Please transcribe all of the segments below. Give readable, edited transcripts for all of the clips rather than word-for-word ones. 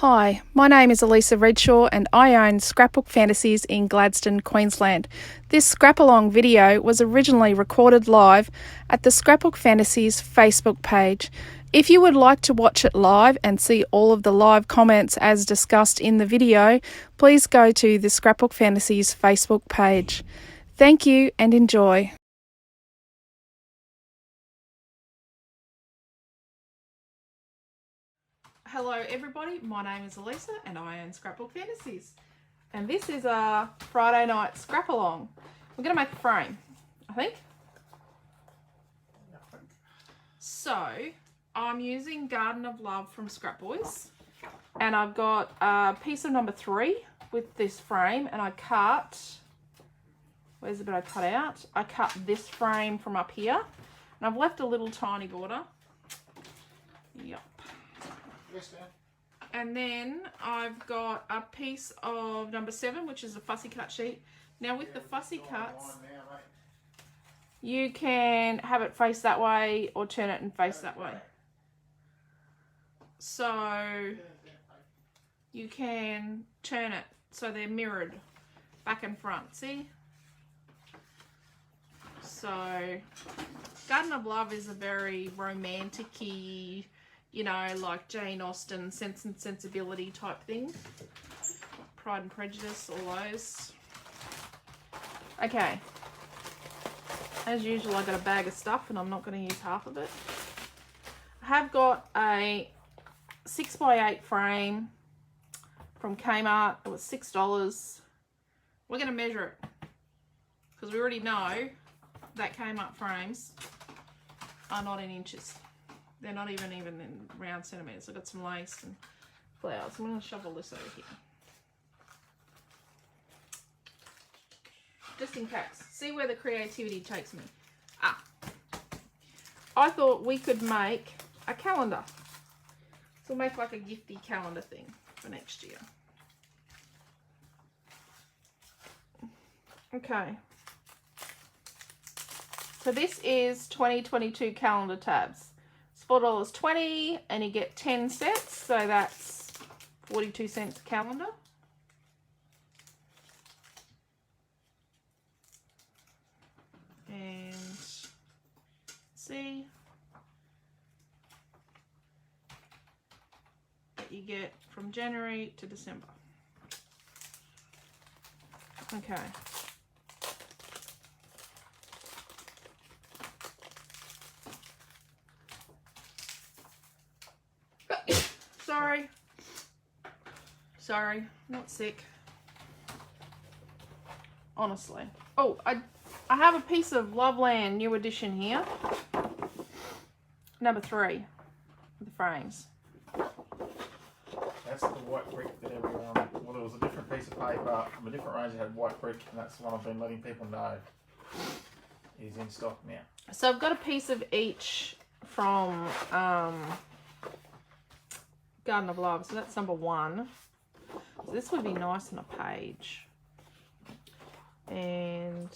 Hi, my name is Alicia Redshaw and I own Scrapbook Fantasies in Gladstone, Queensland. This scrap-along video was originally recorded live at the Scrapbook Fantasies Facebook page. If you would like to watch it live and see all of the live comments as discussed in the video, please go to the Scrapbook Fantasies Facebook page. Thank you and enjoy. Hello everybody, my name is Alicia and I own Scrapbook Fantasies. And this is a Friday night scrap along. We're going to make a frame, I think. So, I'm using Garden of Love from ScrapBoys. And I've got a piece of number 3 with this frame. And I cut, where's the bit I cut out? I cut this frame from up here. And I've left a little tiny border. Yep. Yes, ma'am. And then I've got a piece of number 7, which is a fussy cut sheet. Now with the fussy cuts, you can have it face that way or turn it and face that way. So you can turn it so they're mirrored back and front, see? So Garden of Love is a very romantic-y, you know, like Jane Austen, Sense and Sensibility type thing. Pride and Prejudice, all those. Okay. As usual, I got a bag of stuff and I'm not going to use half of it. I have got a 6x8 frame from Kmart. It was $6. We're going to measure it because we already know that Kmart frames are not in inches. They're not even in round centimetres. I've got some lace and flowers. I'm going to shovel this over here. Just in case. See where the creativity takes me. I thought we could make a calendar. So we'll make like a gifty calendar thing for next year. Okay. So this is 2022 calendar tabs. $4.20 and you get 10 sets, so that's 42 cents a calendar. And see what you get from January to December. Okay. Sorry, not sick. Honestly. Oh, I have a piece of Loveland new edition here. Number 3. The frames. That's the white brick that everyone, well, there was a different piece of paper from a different range that had white brick, and that's the one I've been letting people know is in stock now. So I've got a piece of each from Garden of Love, so that's number 1. So this would be nice on a page. And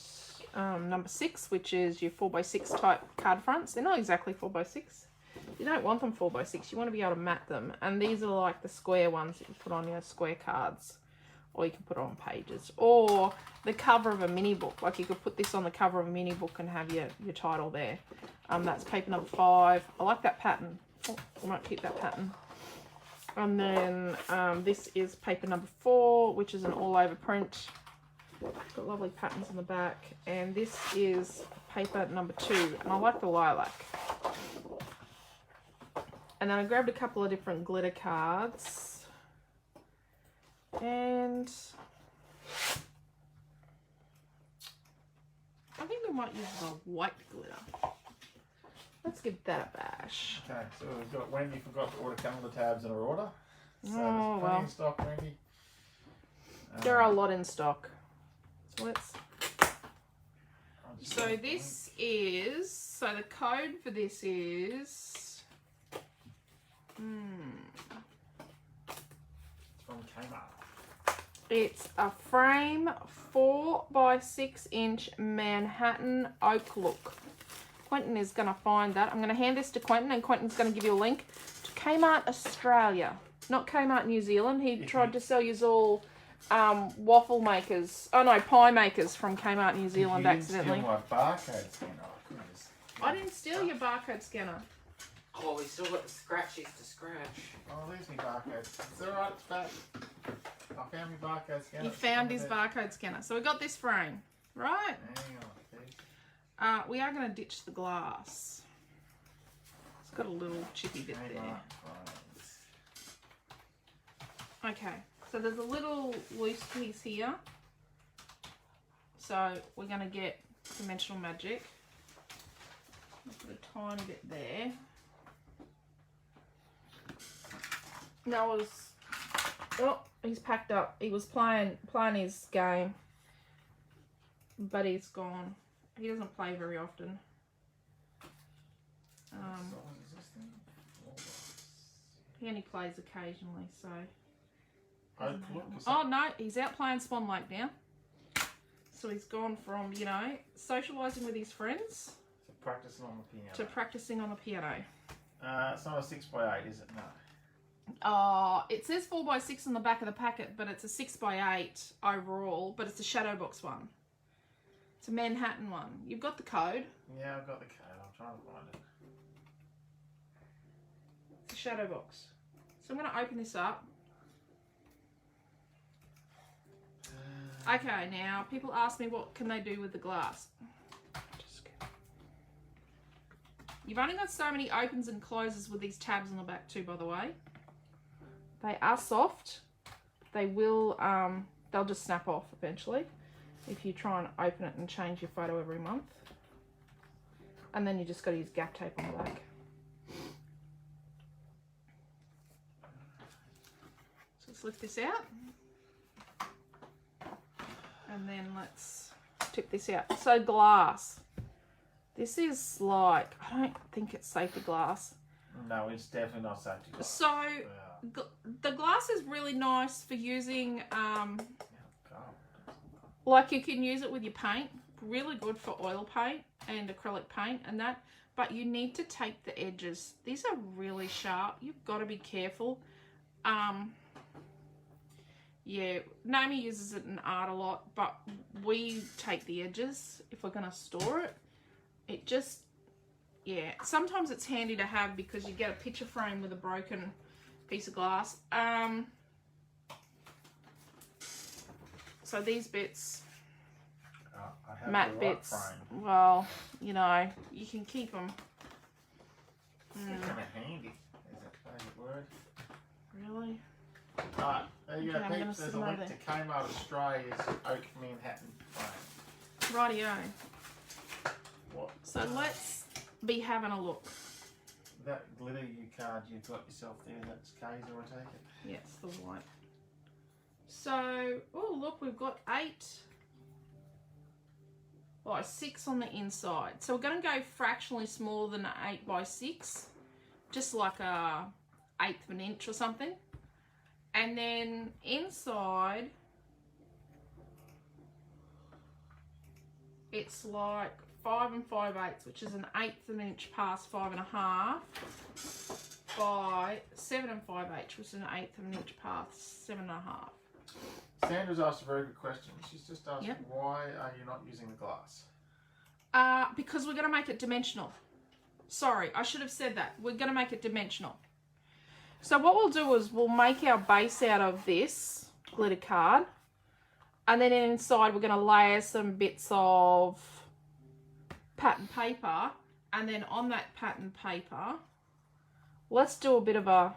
number 6, which is your 4x6 type card fronts. They're not exactly 4x6. You don't want them 4x6. You want to be able to mat them. And these are like the square ones that you put on your square cards. Or you can put it on pages. Or the cover of a mini book. Like you could put this on the cover of a mini book and have your title there. That's paper number 5. I like that pattern. Oh, I might keep that pattern. And then this is paper number 4, which is an all-over print. Got lovely patterns on the back. And this is paper number 2, and I like the lilac. And then I grabbed a couple of different glitter cards. And I think we might use the white glitter. Let's give that a bash. Okay, so we've got Wendy forgot to order calendar tabs in her order. So Oh, well. in stock, Wendy. There are a lot in stock. So let's... So this is... So the code for this is... It's from Kmart. It's a frame 4x6 inch Manhattan oak look. Quentin is going to find that. I'm going to hand this to Quentin and Quentin's going to give you a link to Kmart Australia. Not Kmart New Zealand. He tried to sell you all waffle makers. Oh no, pie makers from Kmart New Zealand accidentally. You didn't steal my barcode scanner. I didn't steal your barcode scanner. Oh, we still got the scratchies to scratch. Oh, there's my barcode. It's alright, it's back. I found my barcode scanner. He found his barcode scanner. So we got this frame, right? Hang on, please. We are going to ditch the glass. It's got a little chippy bit there. Okay, so there's a little loose piece here. So we're going to get Dimensional Magic. I'll put a tiny bit there. Noah's, oh, he's packed up. He was playing his game, but he's gone. He doesn't play very often. He only plays occasionally, so. Oh no, he's out playing Swan Lake now. So he's gone from, you know, socialising with his friends to practicing on the piano. It's not a 6x8, is it? No. It says 4x6 on the back of the packet, but it's a 6x8 overall, but it's a shadow box one. It's a Manhattan one. You've got the code. Yeah, I've got the code. I'm trying to find it. It's a shadow box. So I'm going to open this up. Okay, now people ask me what can they do with the glass. You've only got so many opens and closes with these tabs on the back too, by the way. They are soft. They will, they'll just snap off eventually if you try and open it and change your photo every month. And then you just got to use gaff tape on the back. So let's lift this out. And then let's tip this out. So glass. This is like, I don't think it's safety glass. No, it's definitely not safety glass. So the glass is really nice for using, like you can use it with your paint. Really good for oil paint and acrylic paint and that. But you need to take the edges. These are really sharp. You've got to be careful. Yeah, Naomi uses it in art a lot, but we take the edges if we're going to store it. It just, yeah, sometimes it's handy to have because you get a picture frame with a broken piece of glass. So these bits, matte bits, well, you know, you can keep them. It's kind of handy, is that favourite word? Really? Alright, there you go, Okay, peeps. There's a link to Kmart Australia's Oak Manhattan frame. Rightio. What? So let's be having a look. That glitter card you've got yourself there, that's K's, I take it? Yes, the white. So, oh look, we've got 6 on the inside. So we're going to go fractionally smaller than an 8x6, just like a 1/8 of an inch or something. And then inside, it's like 5 5/8, which is an 1/8 of an inch past 5.5 by 7 5/8, which is an 1/8 of an inch past 7.5. Sandra's asked a very good question. She's just asked, why are you not using the glass? Because we're going to make it dimensional. Sorry, I should have said that. We're going to make it dimensional. So what we'll do is we'll make our base out of this glitter card. And then inside we're going to layer some bits of pattern paper. And then on that pattern paper, let's do a bit of a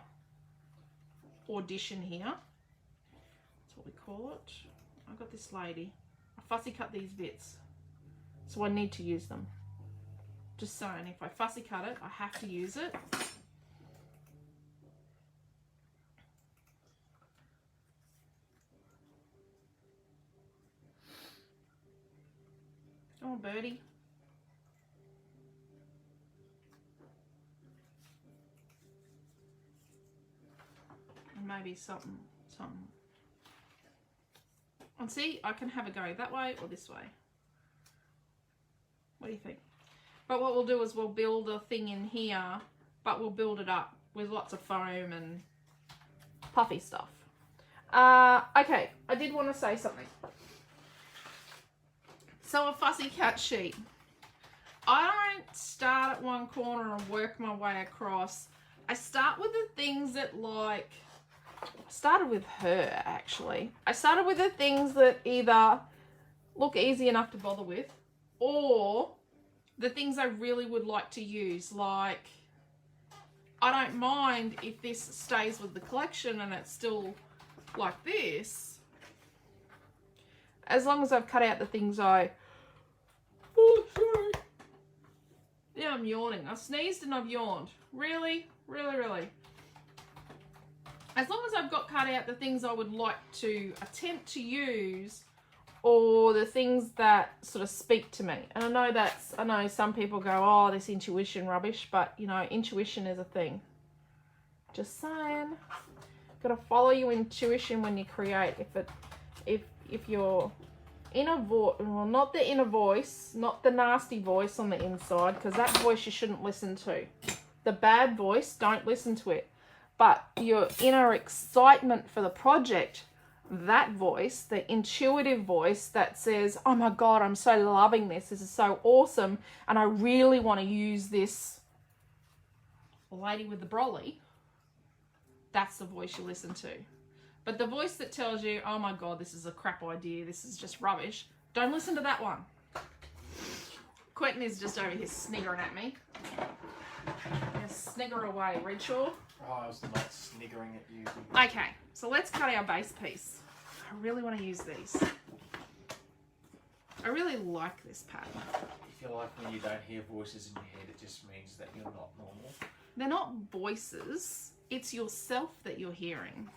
audition here. That's what we call it. I've got this lady. I fussy cut these bits. So I need to use them. Just saying, if I fussy cut it, I have to use it. Oh, birdie. And maybe something. And see, I can have a go that way or this way. What do you think? But what we'll do is we'll build a thing in here, but we'll build it up with lots of foam and puffy stuff. Okay, I did want to say something. So a fussy cat sheet. I don't start at one corner and work my way across. I start with the things that like, I started with her actually. I started with the things that either look easy enough to bother with or the things I really would like to use. Like, I don't mind if this stays with the collection and it's still like this, as long as I've cut out the things I, oh sorry, yeah, I'm yawning. I sneezed and I've yawned. Really? As long as I've got cut out the things I would like to attempt to use or the things that sort of speak to me. And I know some people go, oh, this intuition rubbish, but you know, intuition is a thing. Just saying. Got to follow your intuition when you create. If your inner voice, well, not the inner voice, not the nasty voice on the inside, because that voice you shouldn't listen to. The bad voice, don't listen to it. But your inner excitement for the project, that voice, the intuitive voice that says, oh my God, I'm so loving this. This is so awesome. And I really want to use this lady with the brolly. That's the voice you listen to. But the voice that tells you, oh my God, this is a crap idea, this is just rubbish, don't listen to that one. Quentin is just over here sniggering at me. Just snigger away, Redshaw. Oh, I was not sniggering at you. Okay, so let's cut our base piece. I really want to use these. I really like this pattern. You feel like when you don't hear voices in your head, it just means that you're not normal. They're not voices. It's yourself that you're hearing.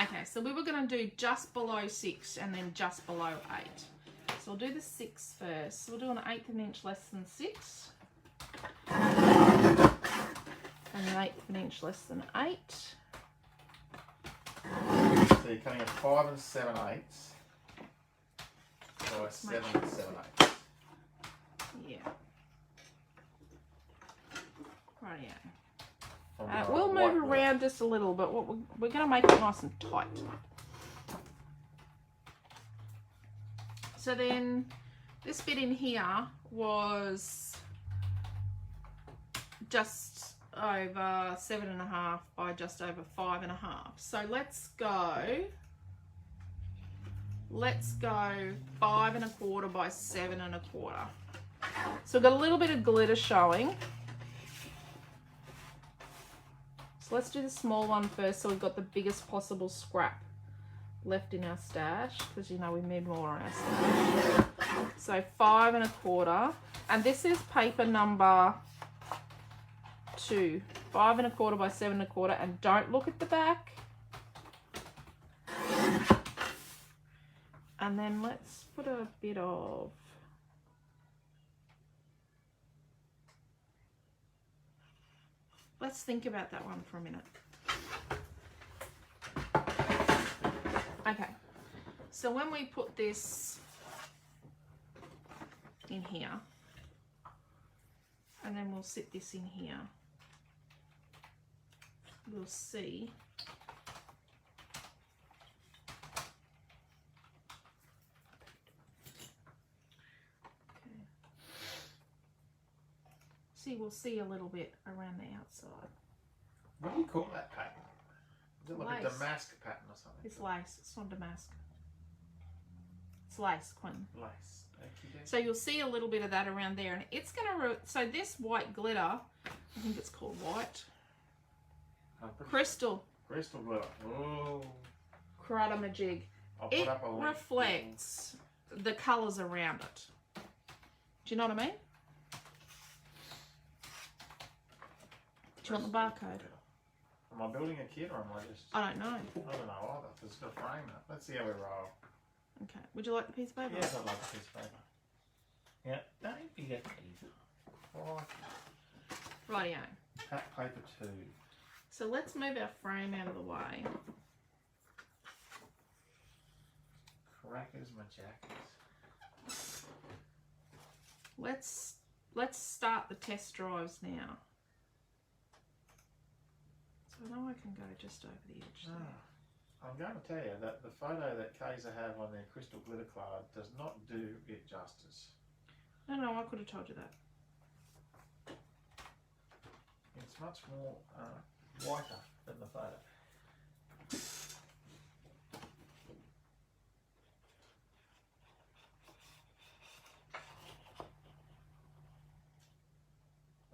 Okay, so we were going to do just below 6 and then just below 8. So we'll do the 6 first. So we'll do an 1/8 of an inch less than 6. And an 1/8 of an inch less than 8. So you're cutting a 5 7/8 by 7 7/8. Yeah. Rightio. We'll move around just a little, but we're going to make it nice and tight. So then this bit in here was just over 7.5 by just over 5.5. So let's go 5 1/4 by 7 1/4. So we've got a little bit of glitter showing. So let's do the small one first, so we've got the biggest possible scrap left in our stash, because you know we need more on our stash. So 5 1/4, and this is paper number 2. 5 1/4 by 7 1/4, and don't look at the back. And then let's put a bit of let's think about that one for a minute. Okay, so when we put this in here, and then we'll sit this in here, we'll see we'll see a little bit around the outside. What do you call that pattern? Is it like Lace. a damask pattern or something? It's lace. It's not damask. It's lace, Quentin. Lace. Okay. So you'll see a little bit of that around there, and it's gonna. So this white glitter, I think it's called white. Crystal. Crystal glitter. Oh. Cratamajig. I'll put It up a link. reflects the colours around it. Do you know what I mean? Do you want the barcode? Am I building a kit or am I just... I don't know. I don't know either. It's got to frame it. Let's see how we roll. Okay. Would you like the piece of paper? Yes, I'd like a piece of paper. Yeah, don't be a teaser. Oh. Rightio. Hat paper 2. So let's move our frame out of the way. Crackers, my jackets. Let's start the test drives now. I know I can go just over the edge there. I'm going to tell you that the photo that Kaiser have on their crystal glitter cloud does not do it justice. No, I could have told you that. It's much more whiter than the photo.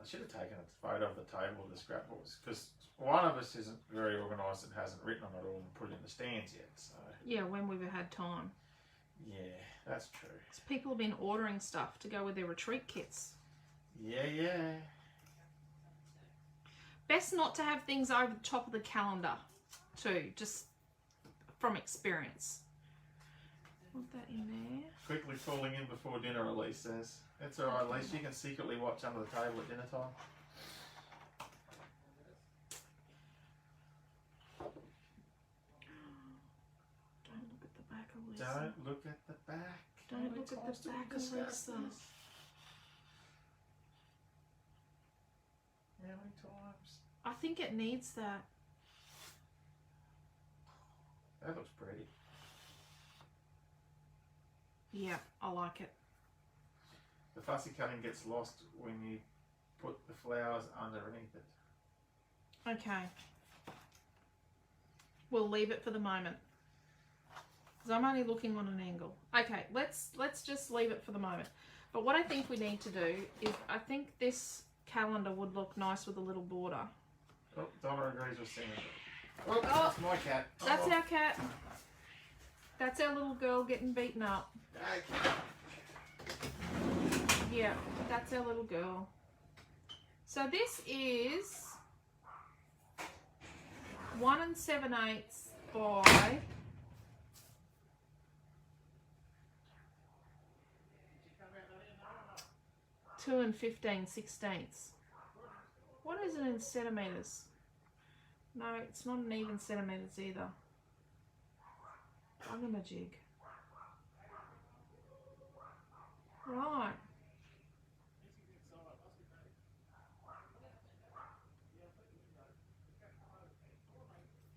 I should have taken a photo of the table of the scrapbooks because one of us isn't very organised and hasn't written on it all and put it in the stands yet. So Yeah, when we've had time. yeah, that's true. So people have been ordering stuff to go with their retreat kits. Yeah. Best not to have things over the top of the calendar too, just from experience. Put that in there. Quickly calling in before dinner, Elise says. It's alright, Elise. You can secretly watch under the table at dinner time. Don't look at the back, Elisa. Don't look at the back. Don't look at the back, Elisa. How many times? I think it needs that. That looks pretty. Yeah, I like it. The fussy cutting gets lost when you put the flowers underneath it. Okay. We'll leave it for the moment. Because I'm only looking on an angle. Okay, let's just leave it for the moment. But what I think we need to do is, I think this calendar would look nice with a little border. Oh, Donna agrees with Sam. Oh, that's my cat. That's our cat. That's our little girl getting beaten up. Okay. Yeah, that's our little girl. So this is 1 7/8 by 2 15/16. What is it in centimeters? No, it's not an even centimeters either. Jig. Right.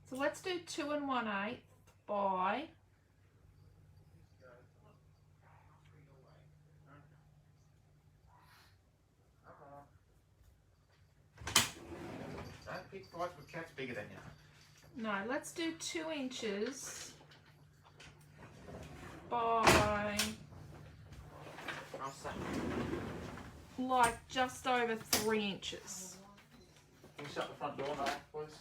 So let's do 2 1/8 by 'Don't pick fights with cats bigger than you. no, let's do 2 inches by I'll say. like just over 3 inches. Can you shut the front door now, please?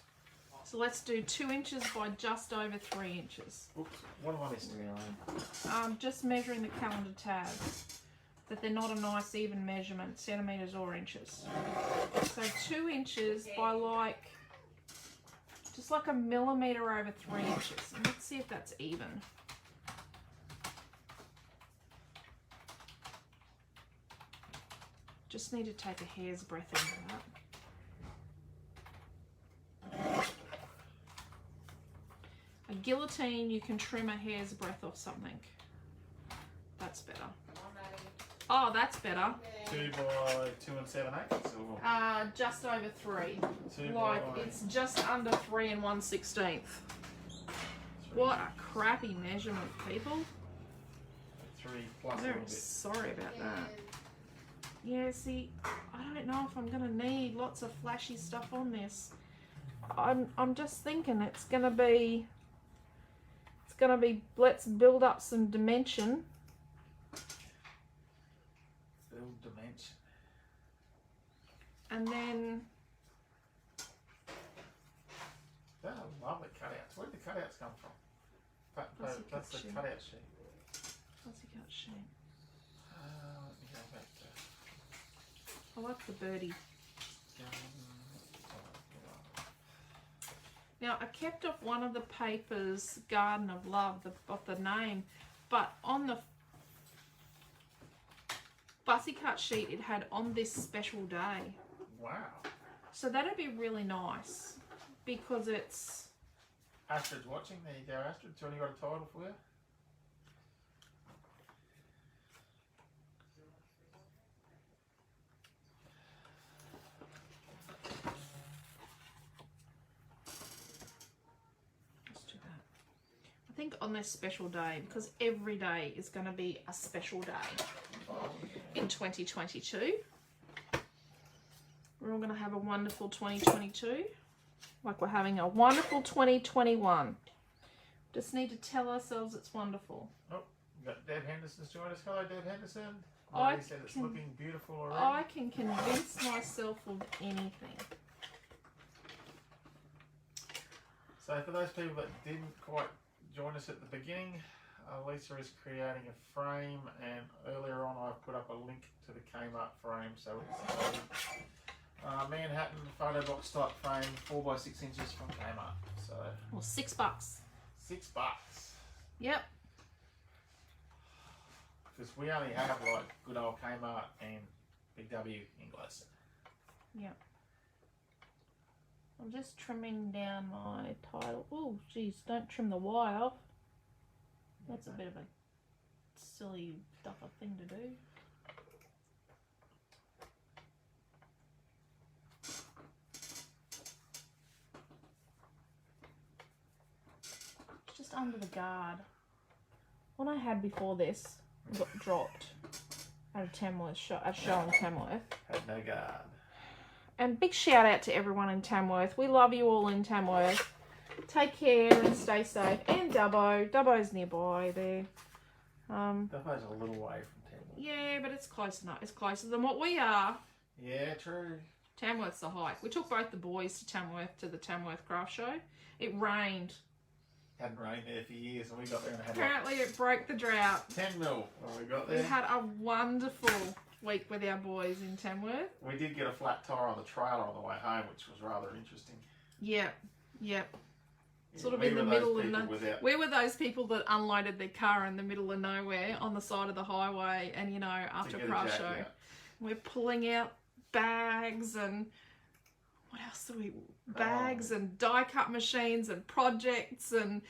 So let's do 2 inches by just over 3 inches. Oops, what am I missing? Just measuring the calendar tabs, that they're not a nice even measurement, centimeters or inches. So 2 inches by like, just like a millimeter over 3 inches. And let's see if that's even. Just need to take a hair's breadth into that. A guillotine, you can trim a hair's breadth off something. That's better. Oh, that's better. 2 by 2 7/8. Or Just over 3. 2 Like, by it's just under 3 1/16. 3. What a crappy measurement, people. 3 plus a Very little bit. sorry about that. Yeah, see, I don't know if I'm gonna need lots of flashy stuff on this. I'm just thinking it's gonna be, let's build up some dimension. Build dimension. And then, Oh, lovely cutouts. Where did the cutouts come from? Fussy cut That's the sheet. cutout sheet. Fussy cut sheet. Let me go back to I like the birdie. Now, I kept off one of the papers, Garden of Love, of the name, but on the fussy cut sheet, it had on this special day. Wow. So that'd be really nice because it's, Astrid's watching. There you go, Astrid. So you got a title for you? think on this special day, because every day is going to be a special day in 2022. We're all going to have a wonderful 2022, like we're having a wonderful 2021. Just need to tell ourselves it's wonderful. Oh, we got Deb Henderson's joined us. Hello, Deb Henderson. I He said it's looking beautiful already. I can convince myself of anything. So for those people that didn't quite join us at the beginning, Alicia is creating a frame, and earlier on I put up a link to the Kmart frame. So it's a Manhattan photo box type frame, 4x6 inches from Kmart. So Well, $6. $6. Yep. Because we only have like good old Kmart and Big W in Gladstone. Yep. I'm just trimming down my title. Oh, geez, don't trim the Y off. That's a bit of a silly, duffer thing to do. It's just under the guard. One I had before this got dropped at a Tamworth show, a show in Tamworth. Had no guard. And big shout out to everyone in Tamworth. We love you all in Tamworth. Take care and stay safe. And Dubbo. Dubbo's nearby there. Dubbo's a little way from Tamworth. Yeah, but it's close enough. It's closer than what we are. Yeah, true. Tamworth's the hike. We took both the boys to Tamworth, to the Tamworth craft show. It rained. Hadn't rained there for years, and we got there and had Apparently it broke the drought. 10 mil when we got We there. had a wonderful week with our boys in Tamworth. We did get a flat tire on the trailer on the way home, which was rather interesting. Yep, yep. Yeah, Sort of we in the were middle those of people without. we were those people that unloaded their car in the middle of nowhere on the side of the highway, and you know, after a craft show, we're pulling out bags and what else do we? Bags and die cut machines and projects and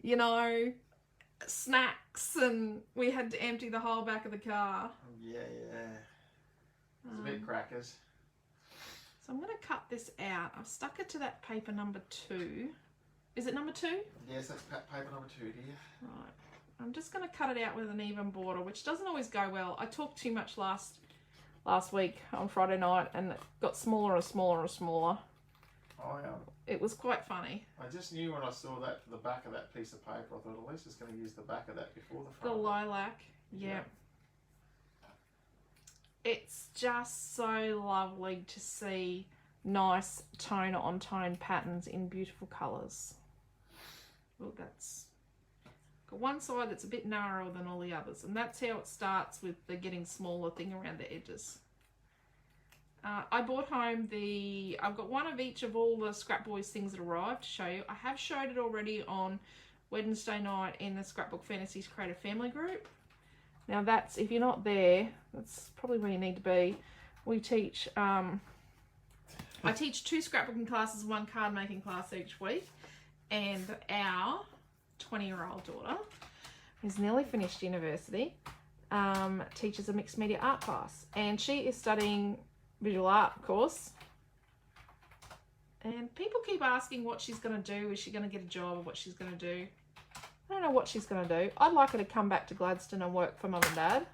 you know, snacks, and we had to empty the whole back of the car. Yeah. It's a bit crackers. So I'm going to cut this out. I've stuck it to that paper number 2. Is it number 2? Yes, that's paper number 2, dear. Right. I'm just going to cut it out with an even border, which doesn't always go well. I talked too much last week on Friday night, and it got smaller and smaller and smaller. It was quite funny. I just knew when I saw that to the back of that piece of paper, I thought Alicia's going to use the back of that before the front. The lilac, yeah. It's just so lovely to see nice tone on tone patterns in beautiful colours. Well, that's got one side that's a bit narrower than all the others, and that's how it starts with the getting smaller thing around the edges. I bought home I've got one of each of all the ScrapBoys things that arrived to show you. I have showed it already on Wednesday night in the Scrapbook Fantasies Creative Family Group. Now that's, if you're not there, that's probably where you need to be. We teach, I teach 2 scrapbooking classes, 1 card making class each week. And our 20-year-old daughter, who's nearly finished university, teaches a mixed media art class. And she is studying visual art course, and people keep asking what she's going to do. Is she going to get a job, or what she's going to do? I don't know what she's going to do. I'd like her to come back to Gladstone and work for mum and dad.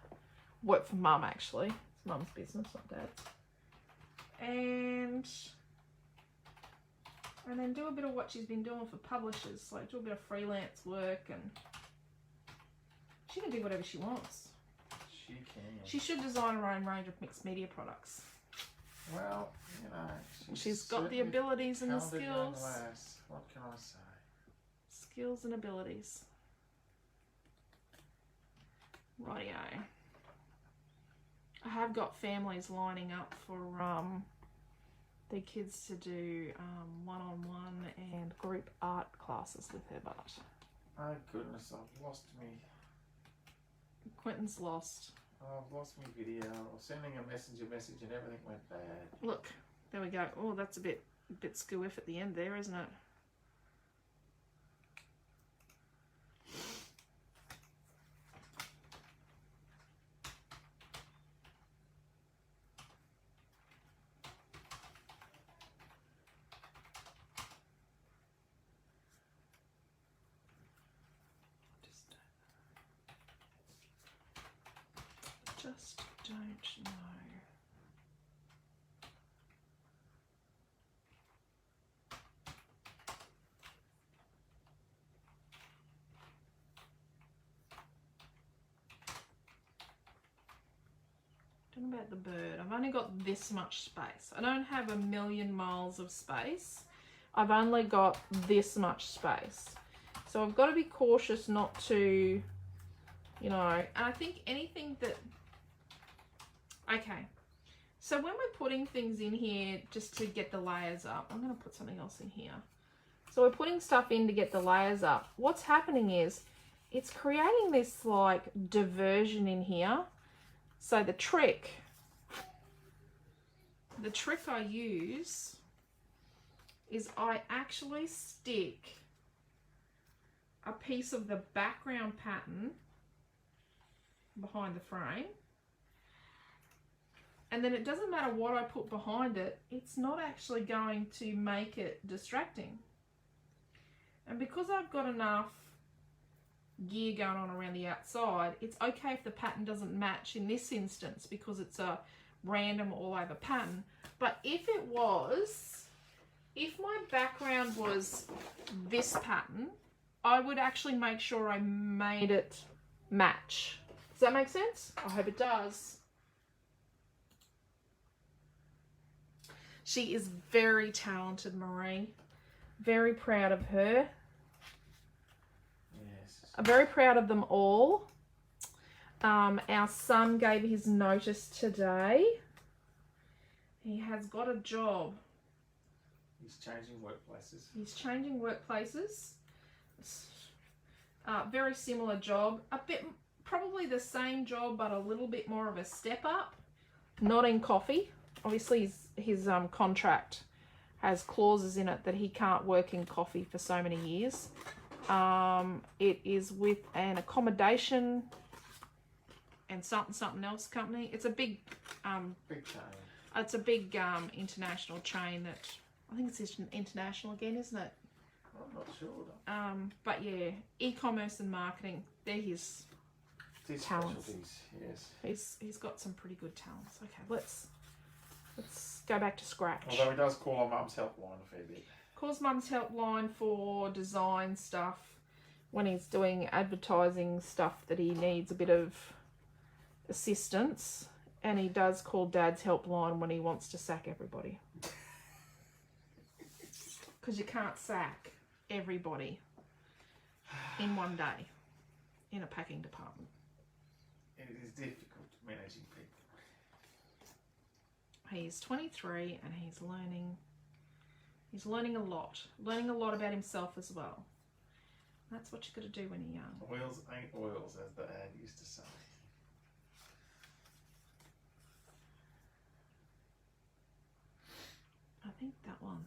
Work for mum, actually. It's mum's business, not dad's. And then do a bit of what she's been doing for publishers, like do a bit of freelance work, and she can do whatever she wants. She can. She should design her own range of mixed media products. Well, you know, she's got the abilities and the skills. What can I say? Skills and abilities. Rightio. I have got families lining up for their kids to do one-on-one and group art classes with her, but oh goodness, I've lost me. Quentin's lost. I've lost my video. I was sending a messenger message and everything went bad. Look, there we go. Oh, that's a bit skew-iff at the end there, isn't it? don't know. Don't know about the bird. I've only got this much space. I don't have a million miles of space. I've only got this much space. So I've got to be cautious not to, you know, and I think anything that, okay. So when we're putting things in here just to get the layers up, I'm going to put something else in here. So we're putting stuff in to get the layers up. What's happening is it's creating this like diversion in here. So the trick I use is I actually stick a piece of the background pattern behind the frame, and then it doesn't matter what I put behind it, it's not actually going to make it distracting. And because I've got enough gear going on around the outside, it's okay if the pattern doesn't match in this instance because it's a random all over pattern. But if my background was this pattern, I would actually make sure I made it match. Does that make sense? I hope it does. She is very talented, Marie. Very proud of her. I'm very proud of them all. Our son gave his notice today. He has got a job. He's changing workplaces. He's changing workplaces. Very similar job. A bit, probably the same job, but a little bit more of a step up. Not in coffee. Obviously, his contract has clauses in it that he can't work in coffee for so many years. It is with an accommodation and something else company. It's a big Big chain. it's a big international chain that I think it's international again, isn't it? I'm not sure. But yeah, e-commerce and marketing, they're his talents. Specialties, yes. He's got some pretty good talents. Okay, let's go back to scratch. Although he does call on Mum's helpline a fair bit. Calls Mum's helpline for design stuff when he's doing advertising stuff that he needs a bit of assistance, and he does call Dad's helpline when he wants to sack everybody. Because you can't sack everybody in one day in a packing department. It is difficult managing people. He's 23 and he's learning a lot. Learning a lot about himself as well. That's what you got to do when you're young. Wheels ain't oils, as the ad used to say. I think that one.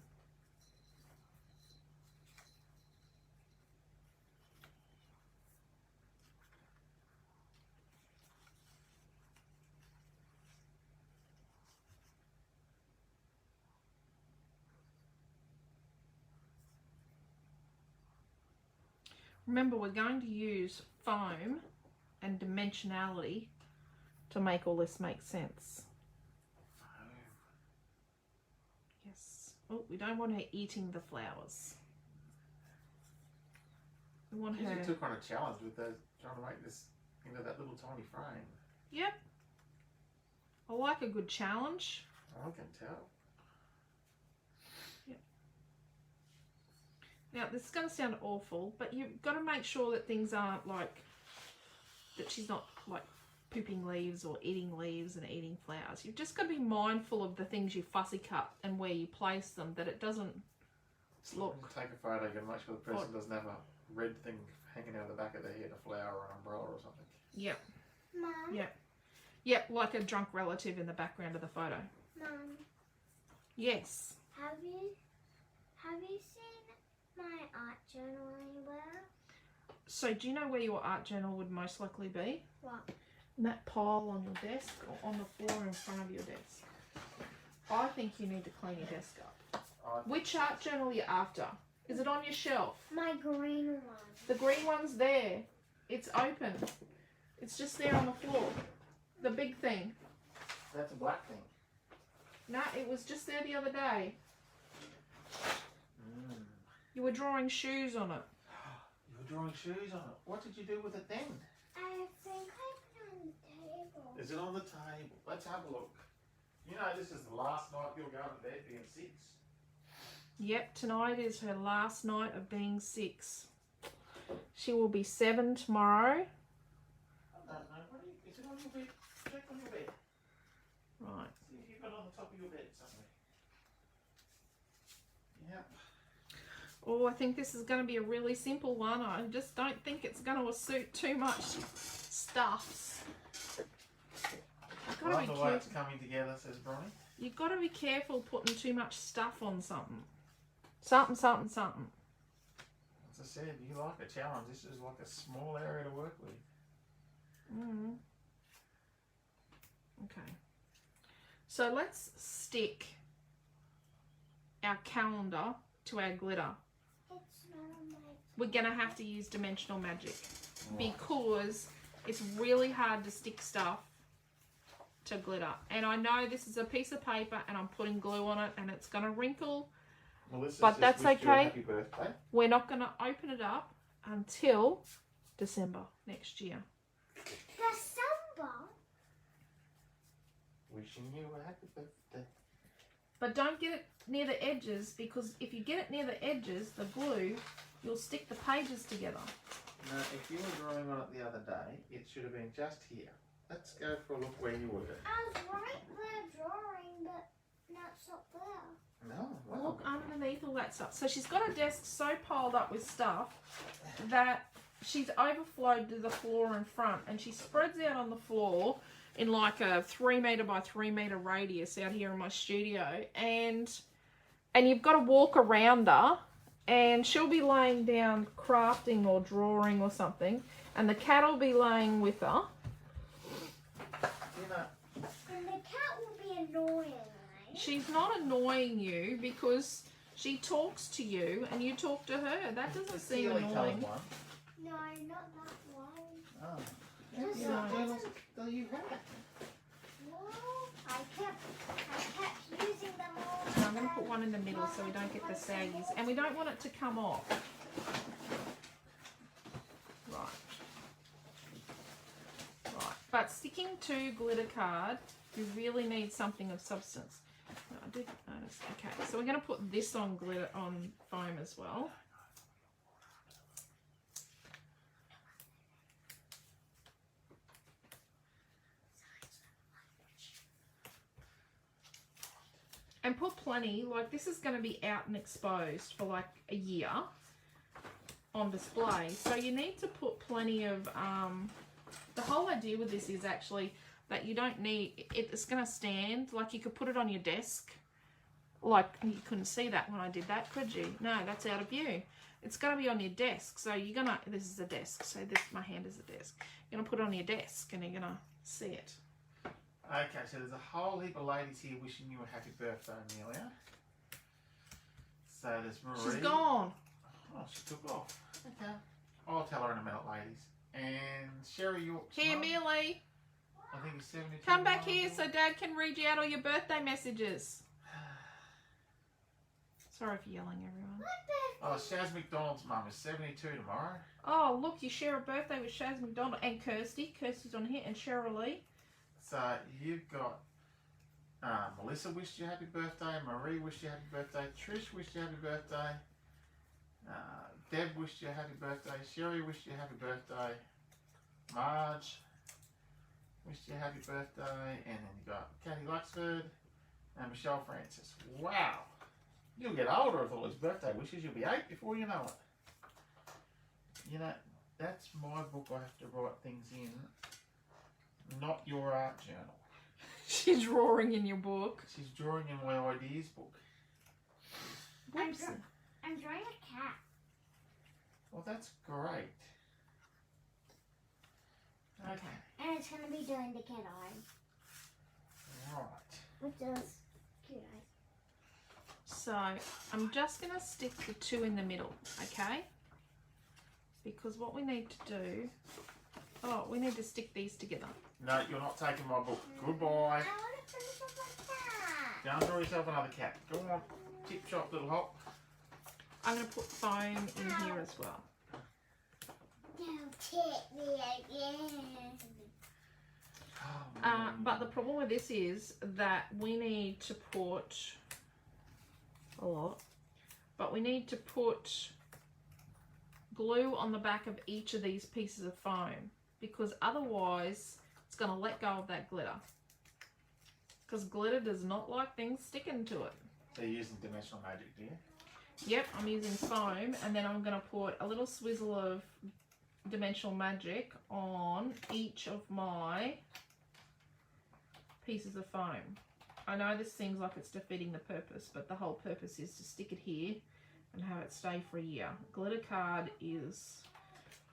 Remember, we're going to use foam and dimensionality to make all this make sense. Yes. Oh, we don't want her eating the flowers. We want her... You took on a challenge with those, trying to make this into that little tiny frame. Yep. I like a good challenge. I can tell. Now, this is going to sound awful, but you've got to make sure that things aren't like, that she's not like pooping leaves or eating leaves and eating flowers. You've just got to be mindful of the things you fussy cut and where you place them, that it doesn't look... Take a photo, you got to make sure the person doesn't have a red thing hanging out the back of their head, a flower or an umbrella or something. Yep. Mum. Yep. Yep, like a drunk relative in the background of the photo. Mum. Yes. Have you seen my art journal anywhere? So do you know where your art journal would most likely be? What? In that pile on your desk or on the floor in front of your desk? I think you need to clean your desk up. Which art journal are you after? Is it on your shelf? My green one. The green one's there. It's open. It's just there on the floor. The big thing. That's a black thing. No, it was just there the other day. Mm. You were drawing shoes on it. You were drawing shoes on it. What did you do with it then? I think I put it on the table. Is it on the table? Let's have a look. You know, this is the last night you'll go to bed being 6. Yep, tonight is her last night of being 6. She will be 7 tomorrow. I don't know. Is it on your bed? Check on your bed. Right. See if you've got it on the top of your bed somewhere. Yep. Oh, I think this is going to be a really simple one. I just don't think it's going to suit too much stuffs. You've got to Love be the way it's careful. coming together, says Bronny. You've got to be careful putting too much stuff on something. Something, something, something. As I said, you like a challenge. This is like a small area to work with. Mm. Okay. So let's stick our calendar to our glitter. It's not on my... We're going to have to use dimensional magic because it's really hard to stick stuff to glitter. And I know this is a piece of paper and I'm putting glue on it and it's going to wrinkle. Melissa's But just that's wished you a okay. happy birthday. We're not going to open it up until December next year. December? Wishing you a happy birthday. But don't get it near the edges because if you get it near the edges, the glue, you'll stick the pages together. No, if you were drawing on it the other day, it should have been just here. Let's go for a look where you were. I was right there drawing, but now it's not there. No, well, Look underneath all that stuff. So she's got her desk so piled up with stuff that she's overflowed to the floor in front and she spreads out on the floor in like a 3 metre by 3 metre radius out here in my studio and you've got to walk around her and she'll be laying down crafting or drawing or something and the cat will be laying with her. you know, And the cat will be annoying, right? She's not annoying you because she talks to you and you talk to her. That doesn't the seem tealy coloured annoying. one. No, not that one. Oh. Just Yeah, that journals doesn't- that you have. Well, I kept using them all. So I'm going to put one in the middle so we don't get the saggies. And we don't want it to come off. Right. Right. But sticking to glitter card, you really need something of substance. No, I did notice. Okay, so we're going to put this on glitter on foam as well. And put plenty, like this is going to be out and exposed for like a year on display. So you need to put plenty of, the whole idea with this is actually that you don't need, it's going to stand, like you could put it on your desk. Like you couldn't see that when I did that, could you? No, that's out of view. It's going to be on your desk. So you're going to, this is a desk. So this, my hand is a desk. You're going to put it on your desk and you're going to see it. Okay, so there's a whole heap of ladies here wishing you a happy birthday, Amelia. So there's Marie. She's gone. Oh, she took off. Okay. I'll tell her in a minute, ladies. And Sherry York's Here, mum, Millie. I think he's 72. Come back years here old. so Dad can read you out all your birthday messages. Sorry for yelling, everyone. Oh, Shaz McDonald's mum is 72 tomorrow. Oh, look, you share a birthday with Shaz McDonald and Kirsty. Kirsty's on here, and Cheryl Lee. So you've got Melissa wished you happy birthday, Marie wished you happy birthday, Trish wished you happy birthday, Deb wished you happy birthday, Sherry wished you happy birthday, Marge wished you happy birthday, and then you got Kathy Luxford and Michelle Francis. Wow! You'll get older with all these birthday wishes. You'll be 8 before you know it. You know, that's my book. I have to write things in. Not your art journal. She's drawing in your book. She's drawing in my ideas book. I'm Whoops. drawing a cat. Well, that's great. Okay. And it's going to be doing the cat eye. Right. With those cute eyes. So, I'm just going to stick the 2 in the middle, okay? Because what we need to do Oh, we need to stick these together. No, you're not taking my book. Goodbye. I want to finish off my cat. Go and draw yourself another cat. Go on. Tip chop, little hop. I'm going to put foam in here as well. Don't hit me again. But the problem with this is that we need to put a lot, but we need to put glue on the back of each of these pieces of foam, because otherwise it's going to let go of that glitter, because glitter does not like things sticking to it. So you're using dimensional magic, do you? Yep, I'm using foam, and then I'm going to put a little swizzle of dimensional magic on each of my pieces of foam. I know this seems like it's defeating the purpose, but the whole purpose is to stick it here and have it stay for a year. Glitter card is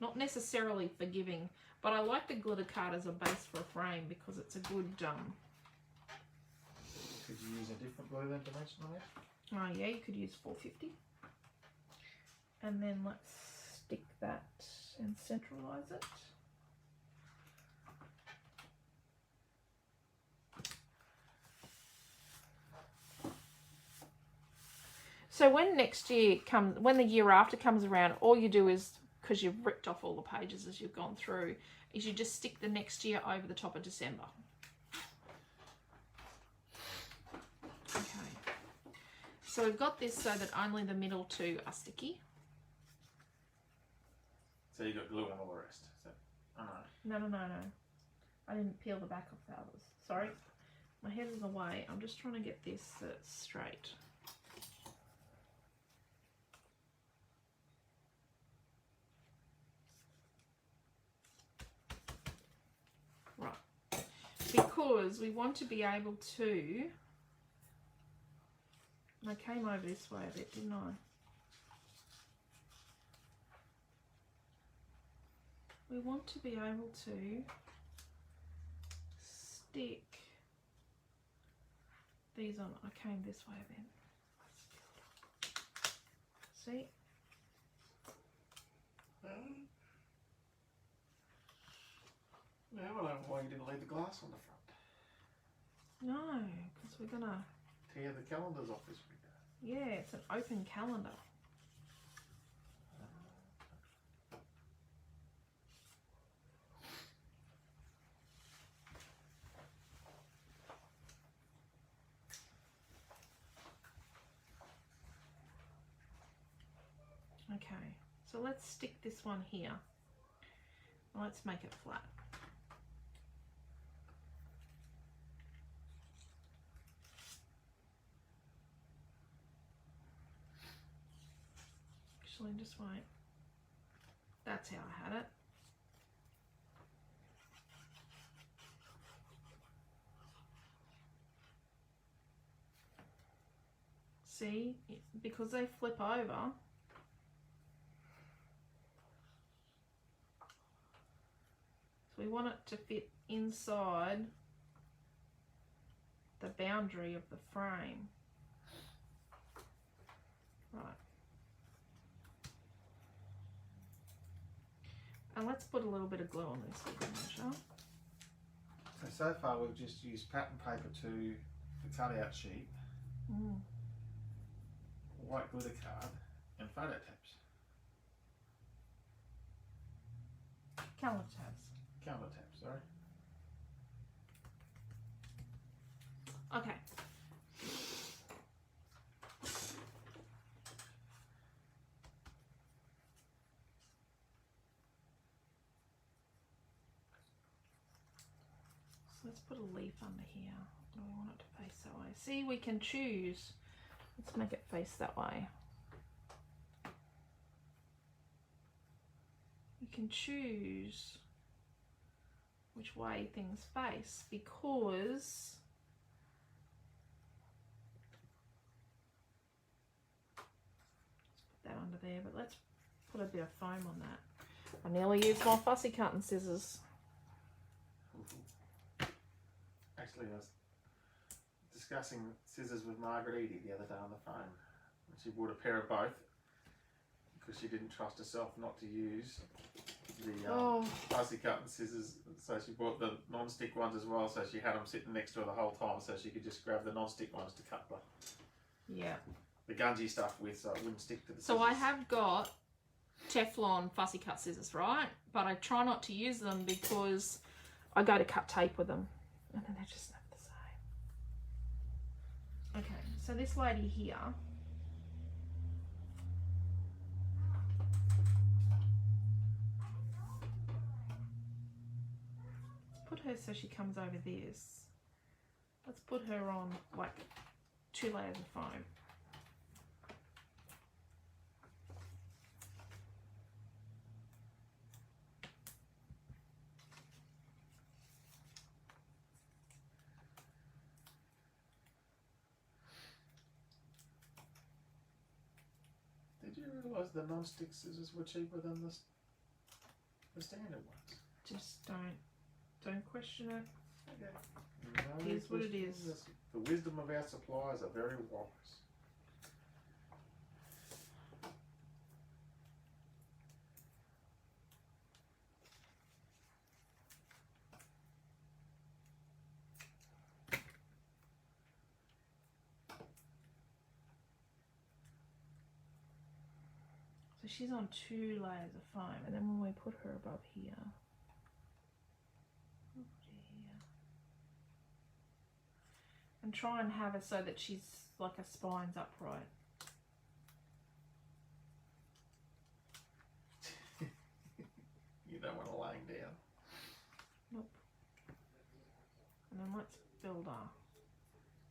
not necessarily forgiving, but I like the glitter card as a base for a frame because it's a good Could you use a different glue than dimensional magic? oh yeah, you could use 450. And then let's stick that and centralize it. So when next year comes, when the year after comes around, all you do is, because you've ripped off all the pages as you've gone through, is you just stick the next year over the top of December. Okay. So we've got this so that only the middle two are sticky. So you got glue on all the rest. So, oh no. No. I didn't peel the back off the others. Sorry. My head is away. I'm just trying to get this straight. Right. Because we want to be able to... I came over this way a bit, didn't I? We want to be able to stick these on. I came this way then. See? Yeah, well, I don't know why you didn't leave the glass on the front. No, because we're going to... Tear the calendars off this window. Yeah, it's an open calendar. Okay, so let's stick this one here. Let's make it flat. Actually, just wait. That's how I had it. See, because they flip over, so we want it to fit inside the boundary of the frame. Right. And let's put a little bit of glue on this measure. So far we've just used pattern paper to the cutout sheet, white glitter card, and photo tabs. Calendar tabs. Calendar tabs, sorry. Okay. So let's put a leaf under here. We want it to face that way. See, we can choose. Let's make it face that way. You can choose which way things face, because let's put that under there, but let's put a bit of foam on that. I nearly used my fussy cutting scissors. Actually, I was discussing scissors with Margaret Eady the other day on the phone. And she bought a pair of both because she didn't trust herself not to use the Oh, fussy cutting scissors, so she bought the non-stick ones as well, so she had them sitting next to her the whole time, so she could just grab the non-stick ones to cut yeah. the gungy stuff with, so it wouldn't stick to the So scissors. I have got Teflon fussy cut scissors, right? But I try not to use them because I go to cut tape with them, and then they're just not the same. Okay, so this lady here. Put her so she comes over this. Let's put her on like 2 layers of foam. Did you realise the non-stick scissors were cheaper than the standard ones? Just don't question it. No, It is what it is. The wisdom of our suppliers are very wise. So she's on 2 layers of foam, and then when we put her above here, we'll put her here, and try and have her so that she's like her spine's upright. You don't want her laying down. Nope. And then let's build her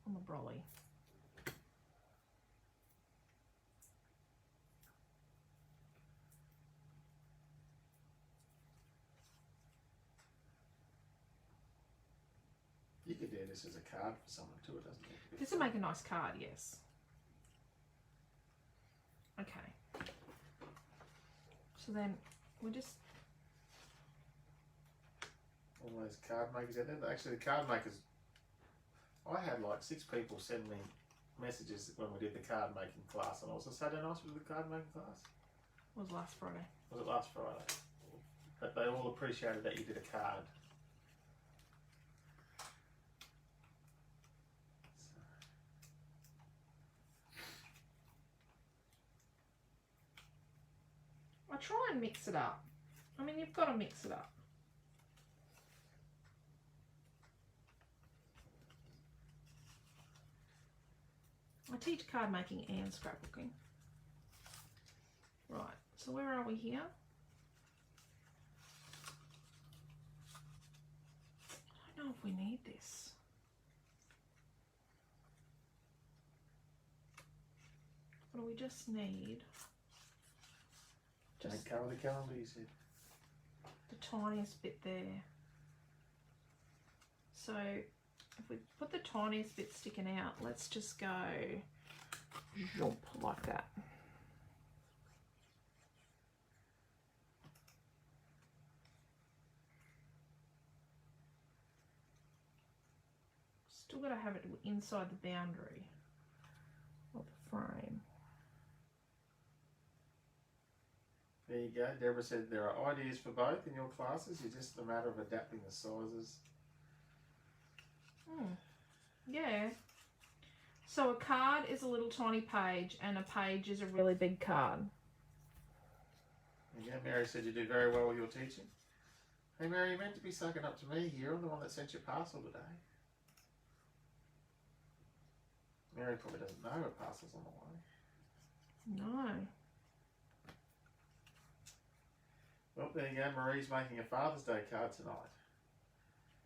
on the brolly. You could do this as a card for someone too, it doesn't need to be. This will make a nice card, yes. Okay. So then we just, All those card makers out there. Actually, the card makers, I had like 6 people send me messages when we did the card making class, and also Saturday night with the card making class. was last Friday. Was it last Friday? But they all appreciated that you did a card. I try and mix it up. I mean, you've got to mix it up. I teach card making and scrapbooking. Right, so where are we here? I don't know if we need this. What do we just need? Don't Just cover the calendar, you said. the tiniest bit there. So if we put the tiniest bit sticking out, let's just go jump like that. Still got to have it inside the boundary of the frame. There you go. Deborah said there are ideas for both in your classes. It's just a matter of adapting the sizes. Yeah. So a card is a little tiny page, and a page is a really big card. Yeah, Mary said you do very well with your teaching. Hey Mary, you meant to be sucking up to me here. I'm the one that sent your parcel today. Mary probably doesn't know her parcel's on the way. No. Well, there you go. Marie's making a Father's Day card tonight.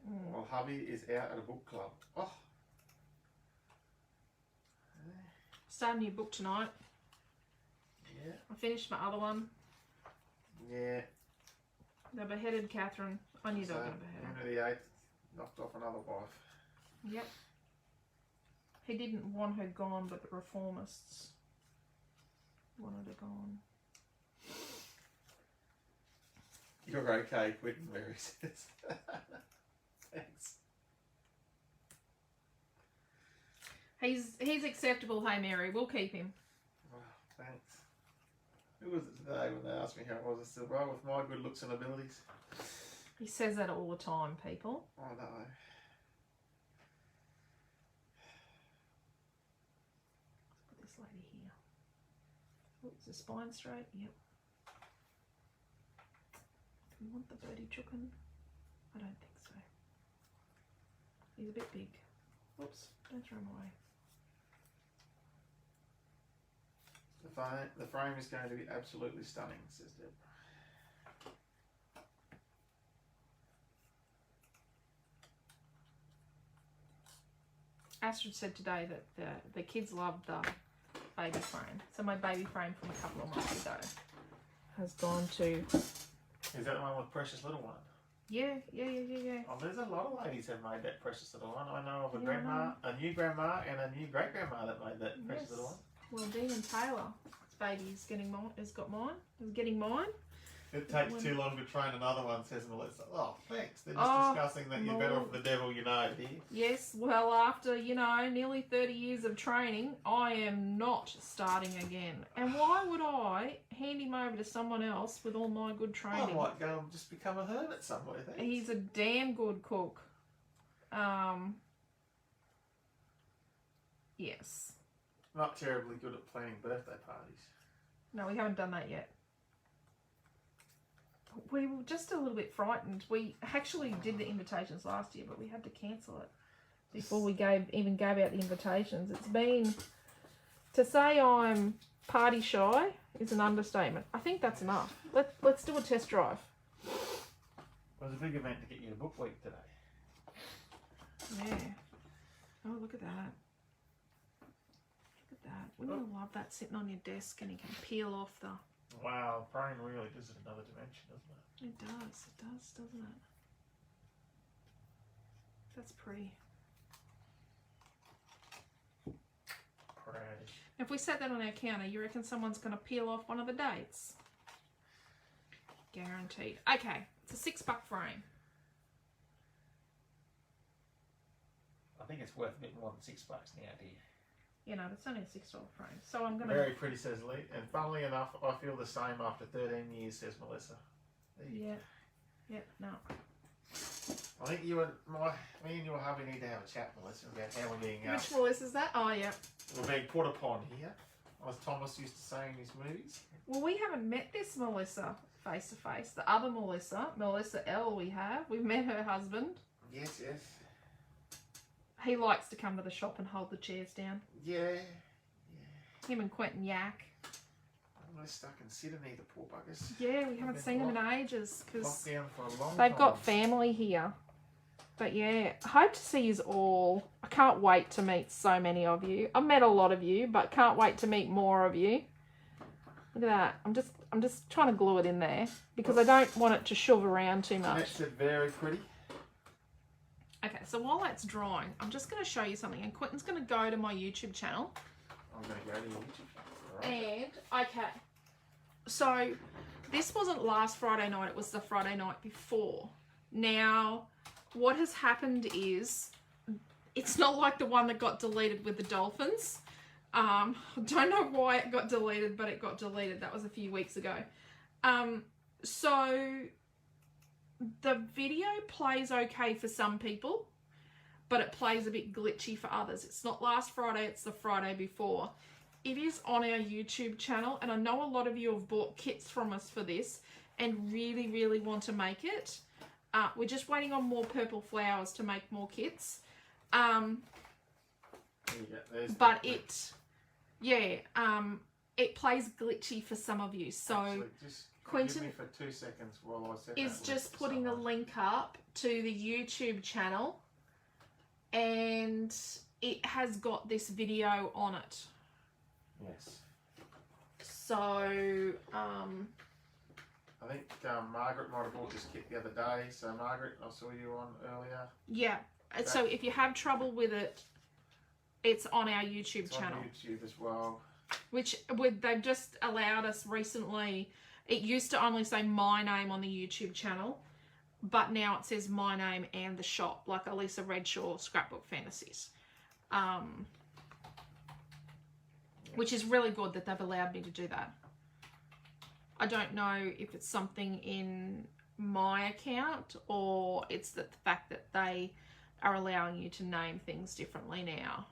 While hubby is out at a book club. Oh. Start a new book tonight. Yeah. I finished my other one. Yeah. They beheaded Catherine. I knew they were So, going to behead her. Henry VIII knocked off another wife. Yep. He didn't want her gone, but the reformists wanted her gone. You're okay, Quentin, Mary says. Thanks. He's acceptable, hey Mary. We'll keep him. Oh, thanks. Who was it today when they asked me how it was? I said, well, with my good looks and abilities. He says that all the time, people. I know. Let's put this lady here. Oops, the spine straight. Yep. Do we want the birdie chookin'? I don't think so. He's a bit big. Oops, don't throw him away. The frame is going to be absolutely stunning, says Deb. Astrid said today that the kids love the baby frame. So my baby frame from a couple of months ago has gone to... Is that the one with Precious Little One? Yeah. Oh, there's a lot of ladies have made that Precious Little One. I know of a Yeah, I grandma, know. a new grandma, and a new great grandma that made that Precious Yes. Little One. Well, Dean and Taylor, his baby's getting mine. Has got mine. Is getting mine. It takes When- too long to train another one, says Melissa. Oh, thanks. They're just Oh, discussing that you're better off the devil you know, dear. Yes. Well, after nearly 30 years of training, I am not starting again. And why would I hand him over to someone else with all my good I training? might go and just become a hermit somewhere, thanks. He's a damn good cook. Yes. Not terribly good at planning birthday parties. No, we haven't done that yet. We were just a little bit frightened. We actually did the invitations last year, but we had to cancel it before we even gave out the invitations. It's been, to say I'm party shy is an understatement. I think that's enough. Let's do a test drive. It was a big event to get you to book week today. Yeah. Oh, look at that. Look at that. Wouldn't you love that sitting on your desk and you can peel off the... Wow, praying really gives it another dimension, doesn't it? It does, doesn't it? That's pretty. Pretty. If we set that on our counter, you reckon someone's going to peel off one of the dates? Guaranteed. Okay, it's a $6 frame. I think it's worth a bit more than $6 now, dear. You know, it's only a $6 frame. So I'm going to... Very pretty, says Lee. And funnily enough, I feel the same after 13 years, says Melissa. Yeah. Yep, no. I think me and your hubby need to have a chat, Melissa, about how we're being Which Melissa's that? Oh, yeah. we're being put upon here, as Thomas used to say in his movies. Well, we haven't met this Melissa face to face. The other Melissa, Melissa L, we have. We've met her husband. Yes. He likes to come to the shop and hold the chairs down. Yeah. Him and Quentin yak. I'm really stuck in Sydney, the poor buggers. Yeah, we haven't been seen them in ages because Locked down for a long they've time. got family here. But yeah, hope to see you all. I can't wait to meet so many of you. I've met a lot of you, but can't wait to meet more of you. Look at that. I'm just trying to glue it in there because I don't want it to shove around too much. That's it, very pretty. Okay, so while that's drying, I'm just going to show you something. And Quentin's going to go to my YouTube channel. I'm going to go to your YouTube channel. Right. And, okay, so this wasn't last Friday night. It was the Friday night before. Now, what has happened is, it's not like the one that got deleted with the dolphins. I don't know why it got deleted, but it got deleted. That was a few weeks ago. So the video plays okay for some people, but it plays a bit glitchy for others. It's not last Friday, it's the Friday before. It is on our YouTube channel, and I know a lot of you have bought kits from us for this and really, really want to make it. We're just waiting on more purple flowers to make more kits. There you go. There's But the- it plays glitchy for some of you. So Actually, just Quentin give me for 2 seconds while I set is that just list putting the aside. link up to the YouTube channel, and it has got this video on it. Yes. So I think Margaret might have bought this kit the other day. So Margaret, I saw you on earlier. yeah, so if you have trouble with it, it's on our YouTube It's channel. on YouTube as well. Which they've just allowed us recently. It used to only say my name on the YouTube channel, but now it says my name and the shop, like Alicia Redshaw Scrapbook Fantasies. Yeah. Which is really good that they've allowed me to do that. I don't know if it's something in my account or it's the fact that they are allowing you to name things differently now.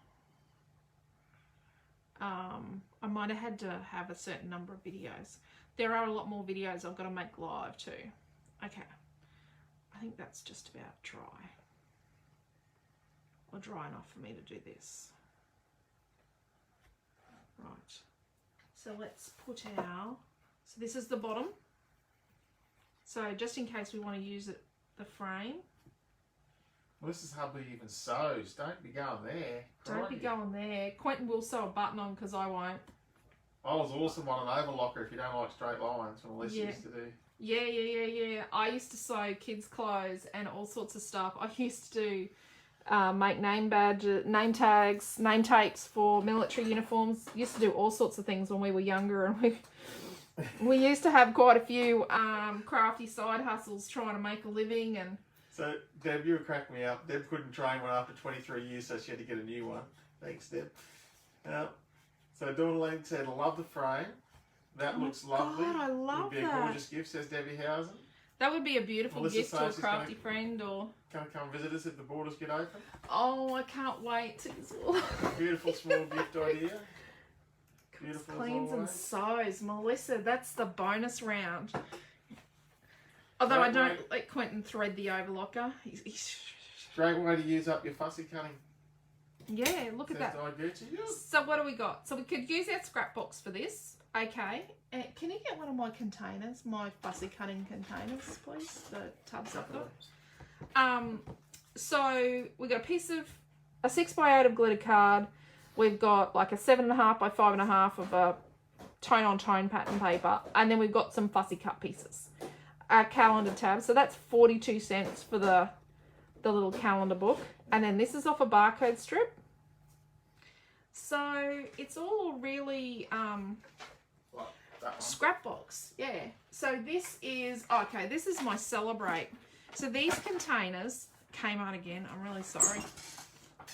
I might have had to have a certain number of videos. There are a lot more videos I've got to make live too. Okay, I think that's just about dry. Or dry enough for me to do this. Right, so let's put our, so this is the bottom. So just in case we want to use it, the frame. Well, this is hardly even sews. Don't be going there. Don't be going there. Quentin will sew a button on because I won't. I was awesome on an overlocker if you don't like straight lines from Alicia used to do. Yeah. I used to sew kids' clothes and all sorts of stuff. I used to do make name badges, name tags, name tapes for military uniforms. Used to do all sorts of things when we were younger, and we used to have quite a few crafty side hustles trying to make a living. And so Deb, you were cracking me up. Deb couldn't train one after 23 years, so she had to get a new one. Thanks, Deb. So Dawn said, "Love the frame. That looks lovely. God, I love Would be that. a gorgeous gift," says Debbie Housen. That would be a beautiful Melissa gift to a says she's crafty friend, or... Can come visit us if the borders get open? Oh, I can't wait to... Beautiful small gift idea. Beautiful Cleans as and always. sews. Melissa, that's the bonus round. Although I don't let Quentin thread the overlocker. He's... Great way to use up your fussy cutting. Yeah, look at that. So what do we got? So we could use our scrapbooks for this. Okay. Can you get one of my containers, my fussy cutting containers, please? The tubs I've got. So we got a piece of a 6x8 of glitter card. We've got like a 7.5 by 5.5 of a tone on tone pattern paper, and then we've got some fussy cut pieces. Our calendar tab. So that's 42 cents for the little calendar book, and then this is off a barcode strip. So it's all really scrapbooks, yeah. So this is okay. This is my Celebrate. So these containers came out again. I'm really sorry.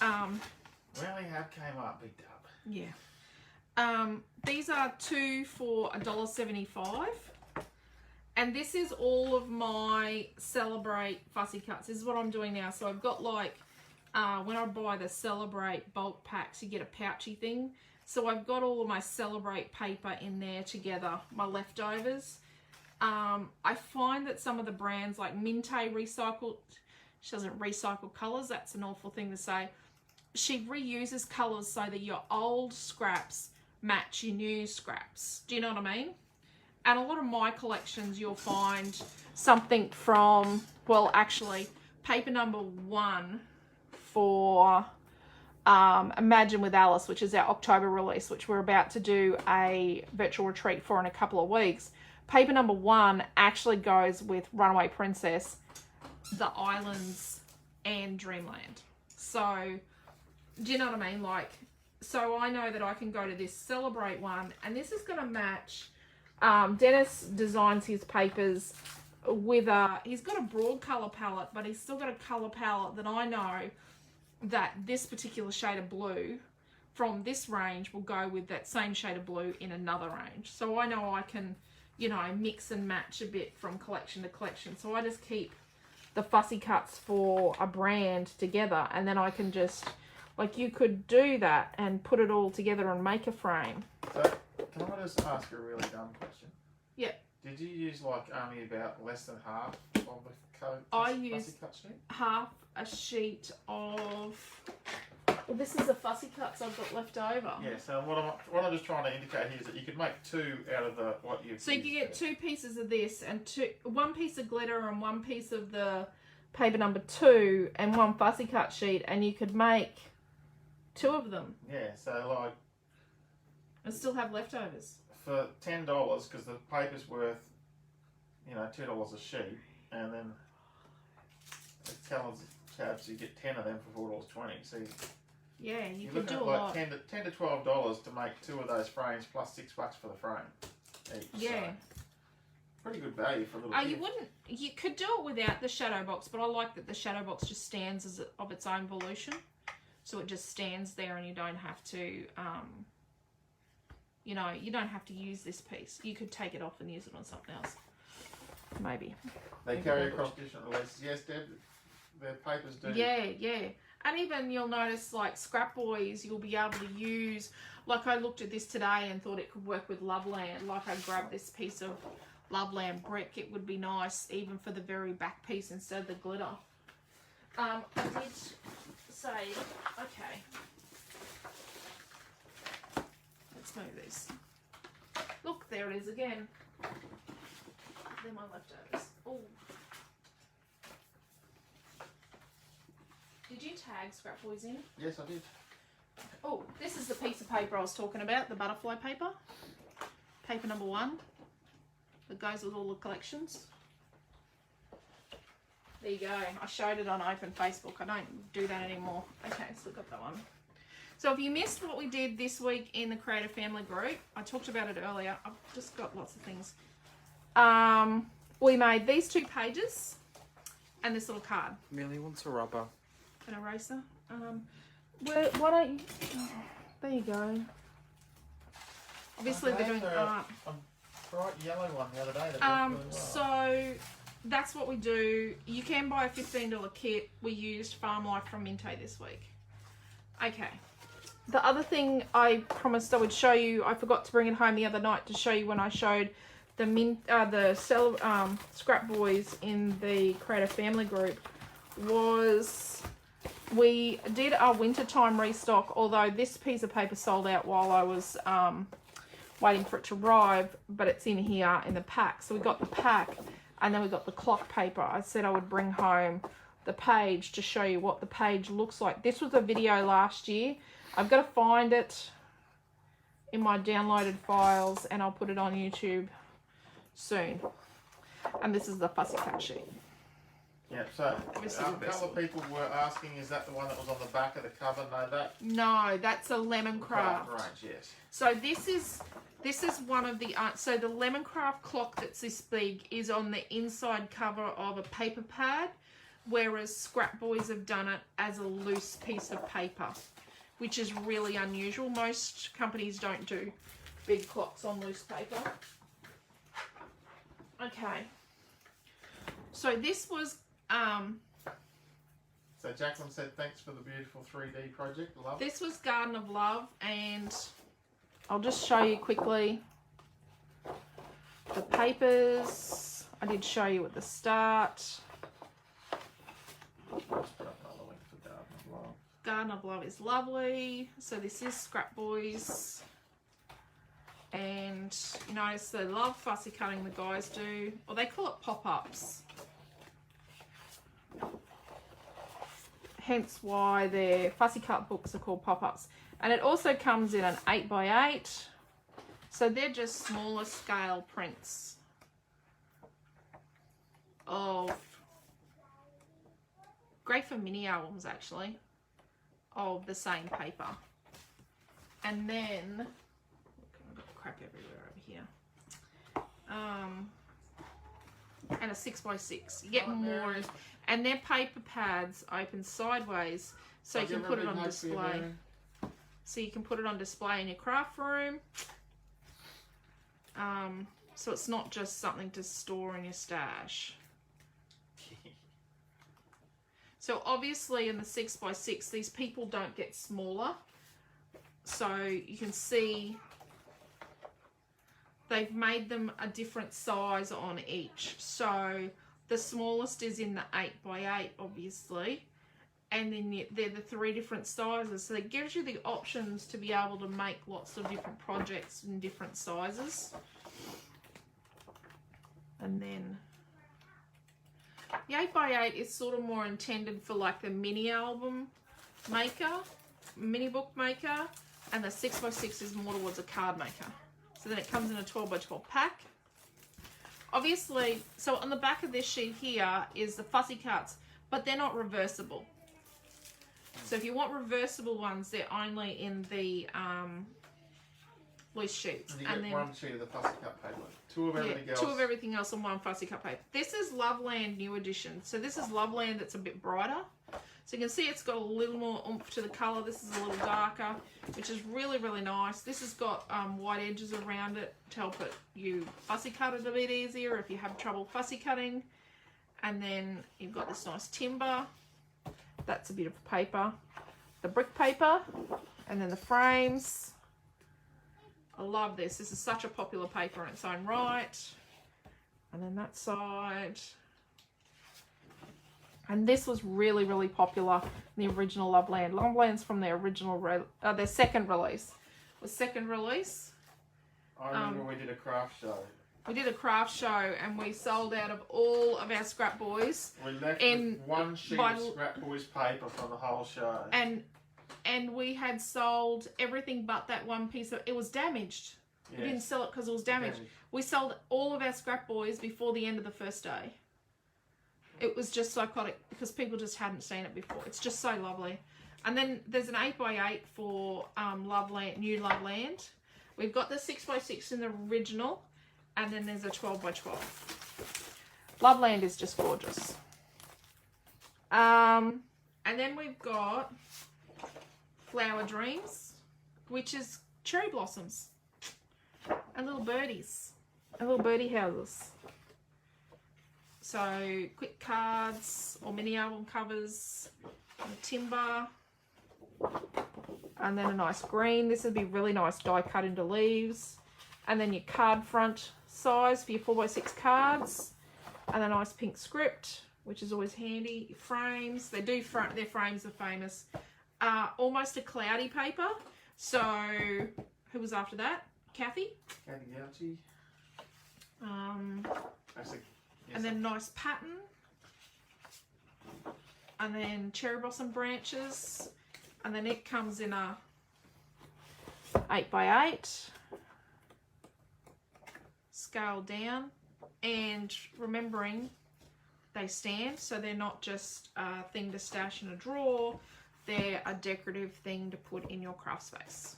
We only have came up, big dub. Yeah. These are 2 for $1.75. And this is all of my Celebrate fussy cuts. This is what I'm doing now. So I've got like, when I buy the Celebrate bulk packs, you get a pouchy thing. So I've got all of my Celebrate paper in there together, my leftovers. I find that some of the brands like Minte recycled, she doesn't recycle colours. That's an awful thing to say. She reuses colours so that your old scraps match your new scraps. Do you know what I mean? And a lot of my collections, you'll find something from, well, actually, paper number 1 for Imagine with Alice, which is our October release, which we're about to do a virtual retreat for in a couple of weeks. Paper number 1 actually goes with Runaway Princess, The Islands, and Dreamland. So, do you know what I mean? Like, so I know that I can go to this Celebrate one, and this is going to match. Dennis designs his papers with he's got a broad colour palette, but he's still got a colour palette that I know that this particular shade of blue from this range will go with that same shade of blue in another range. So I know I can, you know, mix and match a bit from collection to collection. So I just keep the fussy cuts for a brand together, and then I can just, like, you could do that and put it all together and make a frame. So, can I just ask a really dumb question? Yeah. Did you use like only about less than half of the coat? I used half a sheet of. Well, this is the fussy cuts I've got left over. Yeah. So what I'm just trying to indicate here is that you could make 2 out of the what you've. So you could get 2 pieces of this and 1 piece of glitter and 1 piece of the paper number 2 and 1 fussy cut sheet, and you could make 2 of them. Yeah. So like. And still have leftovers. For $10, because the paper's worth, you know, $2 a sheet, and then the calendar tabs, you get 10 of them for $4.20. So yeah, you you're can looking do at a like lot. $10 to $12 to make 2 of those frames, plus $6 for the frame each. Yeah. So pretty good value for a little. You wouldn't. You could do it without the shadow box, but I like that the shadow box just stands as of its own volition, so it just stands there, and you don't have to. You know, you don't have to use this piece. You could take it off and use it on something else. Maybe. They carry across different releases. Yes, Deb, their papers do. Yeah, yeah. And even you'll notice like ScrapBoys, you'll be able to use, like I looked at this today and thought it could work with Loveland. Like I grabbed this piece of Loveland brick. It would be nice even for the very back piece instead of the glitter. I did say, okay. Let's move this. Look, there it is again. They're my leftovers. Oh. Did you tag ScrapBoys in? Yes, I did. Oh, this is the piece of paper I was talking about, the butterfly paper. Paper number 1. That goes with all the collections. There you go. I showed it on Open Facebook. I don't do that anymore. Okay, so we've got that one. So if you missed what we did this week in the Creative Family group, I talked about it earlier. I've just got lots of things. We made these 2 pages and this little card. Millie wants a rubber. An eraser. Why don't you... Oh, there you go. Obviously they're doing art. A bright yellow one the other day. That worked really well. So that's what we do. You can buy a $15 kit. We used Farm Life from Minte this week. Okay. The other thing I promised I would show you, I forgot to bring it home the other night to show you when I showed the ScrapBoys in the Creative Family group, was we did our wintertime restock, although this piece of paper sold out while I was waiting for it to arrive, but it's in here in the pack. So we got the pack and then we got the clock paper. I said I would bring home the page to show you what the page looks like. This was a video last year. I've got to find it in my downloaded files and I'll put it on YouTube soon. And this is the fussy cut sheet. Yeah, so a couple of people were asking, is that the one that was on the back of the cover? No, that's a Lemon Craft. Right, yes. So this is one of the so the Lemon Craft clock that's this big is on the inside cover of a paper pad, whereas ScrapBoys have done it as a loose piece of paper, which is really unusual. Most companies don't do big clocks on loose paper. Okay. So this was So Jacqueline said thanks for the beautiful 3D project. Love it. This was Garden of Love, and I'll just show you quickly the papers. I did show you at the start. Let's put up another link for Garden of Love. Garden of Love is lovely. So this is ScrapBoys. And you notice they love fussy cutting, the guys do. Or they call it pop-ups. Hence why their fussy cut books are called pop-ups. And it also comes in an 8x8. So they're just smaller scale prints of, great for mini albums actually, of the same paper. And then, I've got crap everywhere over here. And a 6x6. You get more. And their paper pads open sideways, so you can put it on display. So you can put it on display in your craft room. So it's not just something to store in your stash. So obviously in the 6x6, these people don't get smaller. So you can see they've made them a different size on each. So the smallest is in the 8x8, obviously. And then they're the 3 different sizes. So it gives you the options to be able to make lots of different projects in different sizes. And then the 8x8 is sort of more intended for like the mini album maker, mini book maker. And the 6x6 is more towards a card maker. So then it comes in a 12x12 pack. Obviously, so on the back of this sheet here is the fussy cuts, but they're not reversible. So if you want reversible ones, they're only in the loose sheets. And you get one sheet of the fussy cut paper. 2 of everything else. 2 of everything else on one fussy cut paper. This is Loveland New Edition. So this is Loveland that's a bit brighter. So you can see it's got a little more oomph to the colour. This is a little darker, which is really, really nice. This has got white edges around it to help you fussy cut it a bit easier if you have trouble fussy cutting. And then you've got this nice timber. That's a beautiful paper. The brick paper, and then the frames. I love this. This is such a popular paper in its own right. And then that side. And this was really, really popular in the original Loveland. Loveland's from their original, their second release. I remember we did a craft show. We did a craft show and we sold out of all of our ScrapBoys. We left with one sheet of ScrapBoys paper from the whole show. And we had sold everything but that one piece of, it was damaged. Yes. We didn't sell it because it was damaged. We sold all of our ScrapBoys before the end of the first day. It was just psychotic because people just hadn't seen it before. It's just so lovely. And then there's an 8x8 for Loveland, New Loveland. We've got the 6x6 in the original, and then there's a 12x12. Loveland is just gorgeous. And then we've got Flower Dreams, which is cherry blossoms and little birdies and little birdie houses. So quick cards or mini album covers, and timber, and then a nice green. This would be really nice die cut into leaves. And then your card front size for your 4x6 cards, and a nice pink script, which is always handy. Your frames, their frames are famous. Almost a cloudy paper. So who was after that? Kathy Gauchi. And then nice pattern, and then cherry blossom branches, and then it comes in a 8x8 scaled down, and remembering they stand, so they're not just a thing to stash in a drawer, they're a decorative thing to put in your craft space.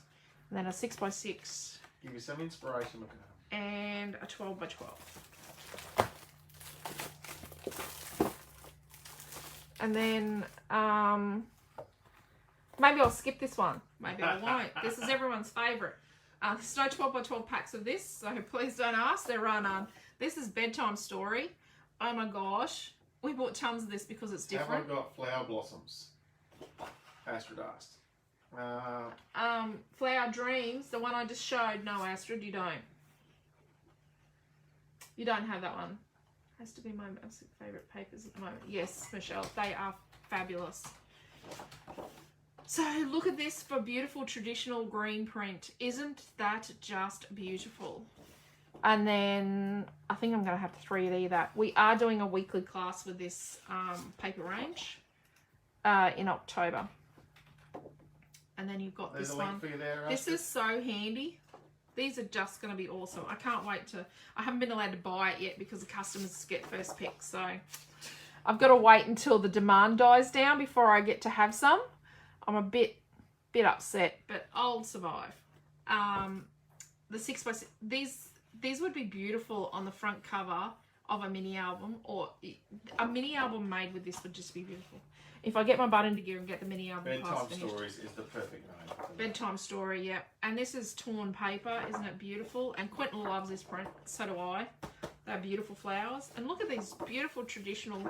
And then a 6x6. Give you some inspiration looking at them. And a 12x12. And then maybe I'll skip this one. Maybe I won't. This is everyone's favourite. There's no 12x12 packs of this, so please don't ask. They're on. This is Bedtime Story. Oh my gosh. We bought tons of this because it's different. Have I got Flower Blossoms? Astrodust. Flower Dreams, the one I just showed. No, Astrid, you don't. You don't have that one. Has to be my most favourite papers at the moment. Yes, Michelle, they are fabulous. So look at this for beautiful traditional green print. Isn't that just beautiful? And then I think I'm going to have to 3D that. We are doing a weekly class with this paper range in October. And then you've got There's this a link one. for you there, This is so handy. These are just going to be awesome. I can't wait to... I haven't been allowed to buy it yet because the customers get first pick. So I've got to wait until the demand dies down before I get to have some. I'm a bit upset, but I'll survive. The 6x6... These would be beautiful on the front cover of a mini album, or a mini album made with this would just be beautiful. If I get my butt into gear and get the mini album class finished. Bedtime Stories is the perfect name. Bedtime Story, yeah. And this is torn paper, isn't it beautiful? And Quentin loves this print, so do I. They're beautiful flowers. And look at these beautiful traditional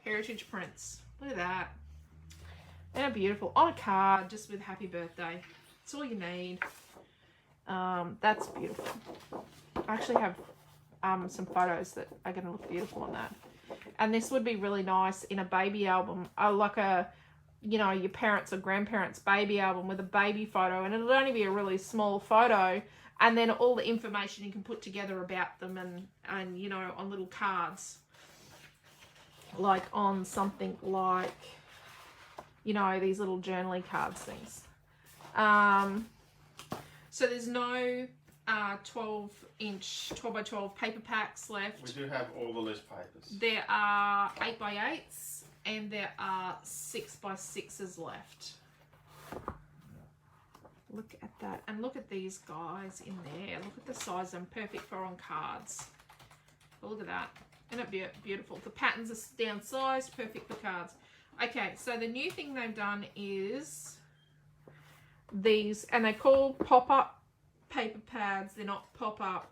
heritage prints. Look at that. They're beautiful. On a card, just with happy birthday. That's all you need. That's beautiful. I actually have some photos that are going to look beautiful on that. And this would be really nice in a baby album, like a, you know, your parents' or grandparents' baby album with a baby photo, and it'll only be a really small photo, and then all the information you can put together about them, and you know, on little cards, like on something like, you know, these little journaling cards things. So there's no 12-inch 12x12 paper packs left. We do have all the list papers. There are 8x8s and there are 6x6s left. Look at that. And look at these guys in there. Look at the size. I'm perfect for on cards. But look at that. Isn't it beautiful? The patterns are downsized, perfect for cards. Okay, so the new thing they've done is these, and they're called pop-up paper pads. They're not pop-up.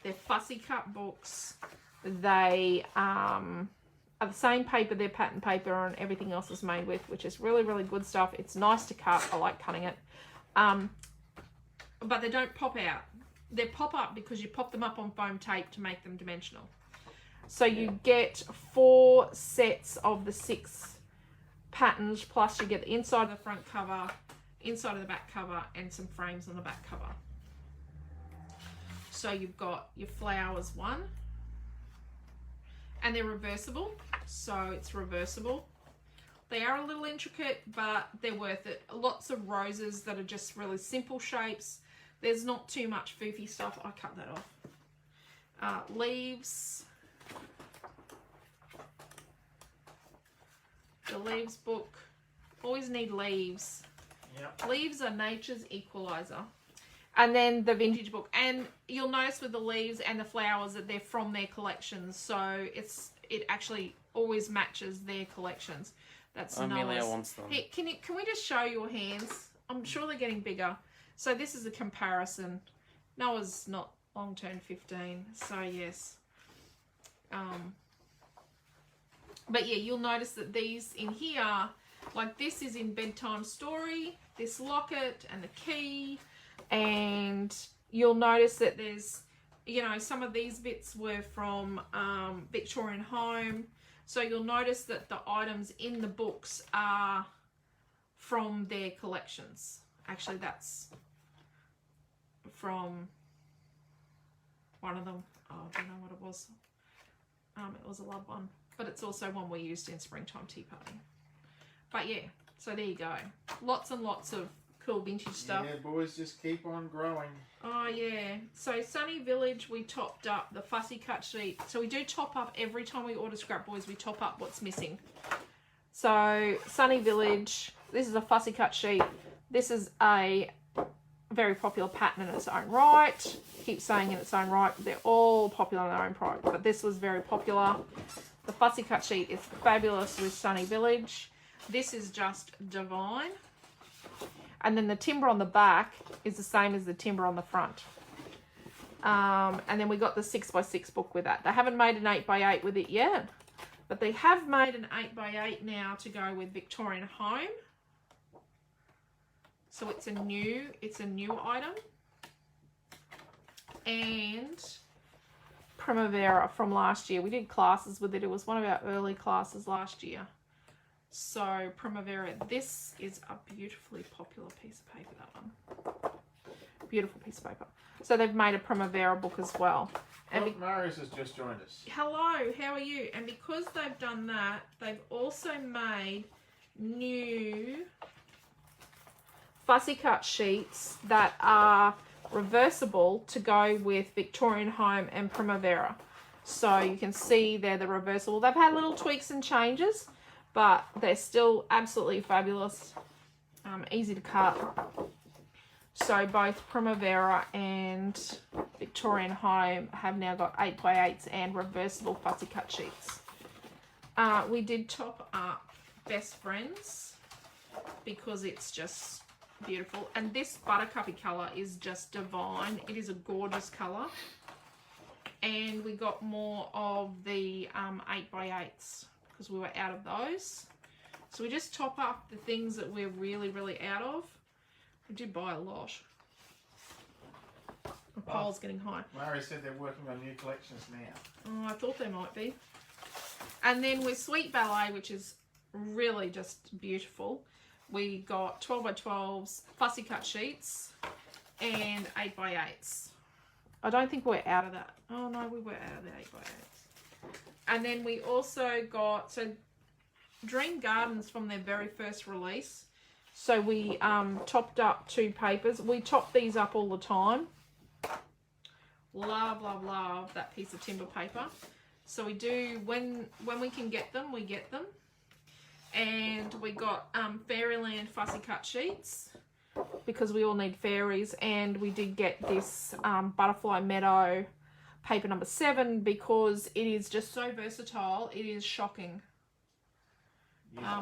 They're fussy cut books. They are the same paper they're pattern paper and everything else is made with, which is really, really good stuff. It's nice to cut. I like cutting it. But they don't pop out. They pop up because you pop them up on foam tape to make them dimensional. So you get 4 sets of the 6 patterns, plus you get the inside of the front cover, inside of the back cover, and some frames on the back cover. So you've got your flowers one, and they're reversible, so it's reversible. They are a little intricate, but they're worth it. Lots of roses that are just really simple shapes. There's not too much foofy stuff. I cut that off. Leaves. The leaves book. Always need leaves. Yep. Leaves are nature's equalizer. And then the vintage book. And you'll notice with the leaves and the flowers that they're from their collections. So it actually always matches their collections. That's Amelia Noah's. wants them. Hey, can we just show your hands? I'm sure they're getting bigger. So this is a comparison. Noah's not long turned 15, so yes. But yeah, you'll notice that these in here, like this is in Bedtime Story, this locket and the key, and you'll notice that there's, you know, some of these bits were from Victorian Home. So you'll notice that the items in the books are from their collections. Actually, that's from one of them. Oh, I don't know what it was. It was a love one. But it's also one we used in Springtime Tea Party. But yeah, so there you go. Lots and lots of cool vintage stuff. Yeah, boys, just keep on growing. Oh yeah. So Sunny Village, we topped up the fussy cut sheet. So we do top up every time we order ScrapBoys. We top up what's missing. So Sunny Village, this is a fussy cut sheet. This is a very popular pattern in its own right. Keep saying in its own right. They're all popular in their own right, but this was very popular. The fussy cut sheet is fabulous with Sunny Village. This is just divine. And then the timber on the back is the same as the timber on the front. And then we got the 6x6 book with that. They haven't made an 8x8 with it yet, but they have made an 8x8 now to go with Victorian Home. So it's a new item. And Primavera from last year. We did classes with it. It was one of our early classes last year. So Primavera, this is a beautifully popular piece of paper, that one. Beautiful piece of paper. So they've made a Primavera book as well. And Marius has just joined us. hello, how are you? And because they've done that, they've also made new fussy cut sheets that are reversible to go with Victorian Home and Primavera. So you can see they're the reversible. They've had little tweaks and changes, but they're still absolutely fabulous. Easy to cut. So both Primavera and Victorian Home have now got 8x8s and reversible fussy cut sheets. We did top up Best Friends because it's just beautiful. And this buttercuppy colour is just divine. It is a gorgeous colour. And we got more of the 8x8s because we were out of those. So we just top up the things that we're really, really out of. We did buy a lot. The pole's getting high. Marius said they're working on new collections now. Oh, I thought they might be. And then with Sweet Ballet, which is really just beautiful, we got 12x12s, fussy cut sheets, and 8x8s. I don't think we're out of that. Oh no, we were out of the 8x8s. And then we also got, so Dream Gardens from their very first release. So we topped up 2 papers. We top these up all the time. Love, love, love that piece of timber paper. So we do, when we can get them, we get them. And we got Fairyland fussy cut sheets because we all need fairies. And we did get this Butterfly Meadow paper number 7 because it is just so versatile. It is shocking.